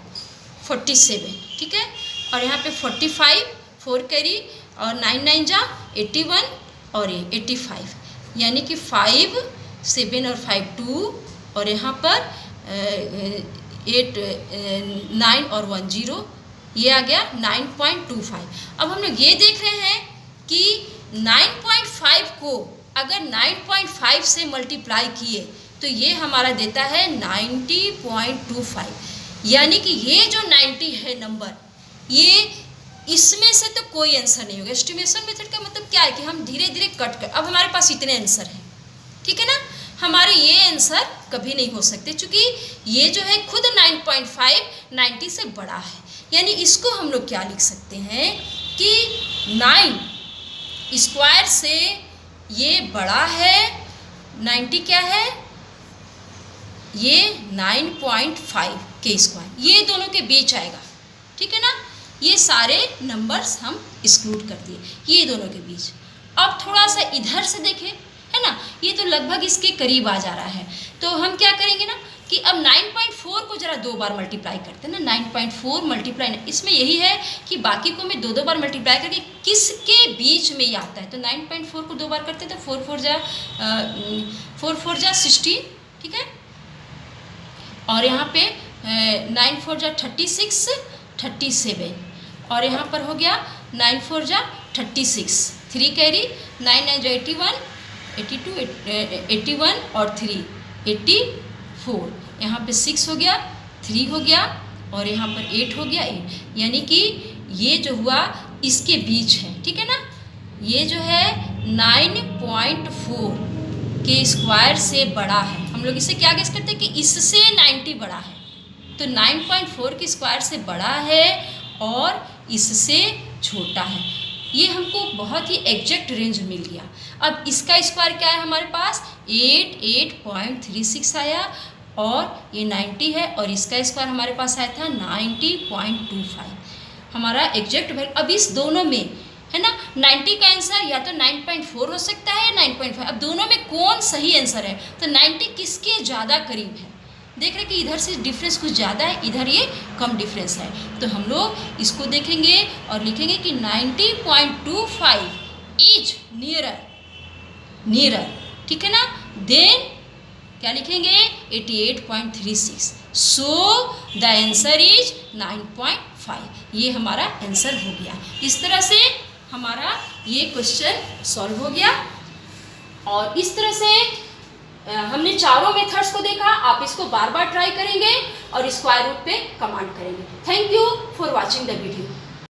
47, ठीक है। और यहाँ पे 45 4 कैरी और 9 9 जा 81 और ये 85, यानी कि 5 7 और 5 2 और यहाँ पर 8 9 और 1 0, ये आ गया 9.25। अब हम लोग ये देख रहे हैं कि 9.5 को अगर 9.5 से मल्टीप्लाई किए तो ये हमारा देता है 90.25, यानी कि ये जो 90 है नंबर, ये इसमें से तो कोई आंसर नहीं होगा। एस्टिमेशन मेथड का मतलब क्या है कि हम धीरे धीरे कट कर, अब हमारे पास इतने आंसर हैं, ठीक है ना, हमारे ये आंसर कभी नहीं हो सकते क्योंकि ये जो है खुद 9.5 90 से बड़ा है। यानी इसको हम लोग क्या लिख सकते हैं कि 9 स्क्वायर से ये बड़ा है 90, क्या है ये 9.5 के स्क्वायर, ये दोनों के बीच आएगा, ठीक है ना। ये सारे नंबर्स हम एक्सक्लूड कर दिए, ये दोनों के बीच। अब थोड़ा सा इधर से देखें, है ना, ये तो लगभग इसके करीब आ जा रहा है। तो हम क्या करेंगे ना कि अब 9.4 को जरा 2 बार मल्टीप्लाई करते हैं ना। 9.4 मल्टीप्लाई, इसमें यही है कि बाकी को मैं 2 बार मल्टीप्लाई करके किसके बीच में ये आता है। तो 9.4 को 2 बार करते हैं तो 4 4 जा 16, ठीक है। और यहाँ पे 9 4 जा 36 37 और यहाँ पर हो गया 9 4 जा 36 3 कैरी 9 9 जा 81 82 81 और 3 84, यहाँ पे 6 हो गया 3 हो गया और यहाँ पर 8 हो गया 8, यानी कि ये जो हुआ इसके बीच है, ठीक है ना। ये जो है 9.4 के स्क्वायर से बड़ा है। हम लोग इसे क्या गेस करते हैं कि इससे 90 बड़ा है, तो 9.4 के स्क्वायर से बड़ा है और इससे छोटा है। ये हमको बहुत ही एग्जैक्ट रेंज मिल गया। अब इसका स्क्वायर क्या है हमारे पास 88.36 आया और ये 90 है और इसका स्क्वायर हमारे पास आया था 90.25, हमारा एग्जैक्ट वैल्यू। अब इस दोनों में है ना 90 का आंसर या तो 9.4 हो सकता है या 9.5। अब दोनों में कौन सही आंसर है, तो 90 किसके ज़्यादा करीब है। देख रहे हैं कि इधर से डिफरेंस कुछ ज़्यादा है, इधर ये कम डिफरेंस है। तो हम लोग इसको देखेंगे और लिखेंगे कि 90.25 इज नियरर, ठीक है ना, देन क्या लिखेंगे 88.36। So the answer is 9.5। ये हमारा आंसर हो गया। इस तरह से हमारा ये क्वेश्चन सॉल्व हो गया। और इस तरह से हमने चारों मेथड्स को देखा। आप इसको बार बार ट्राई करेंगे और स्क्वायर रूट पे कमांड करेंगे। Thank you for watching the video.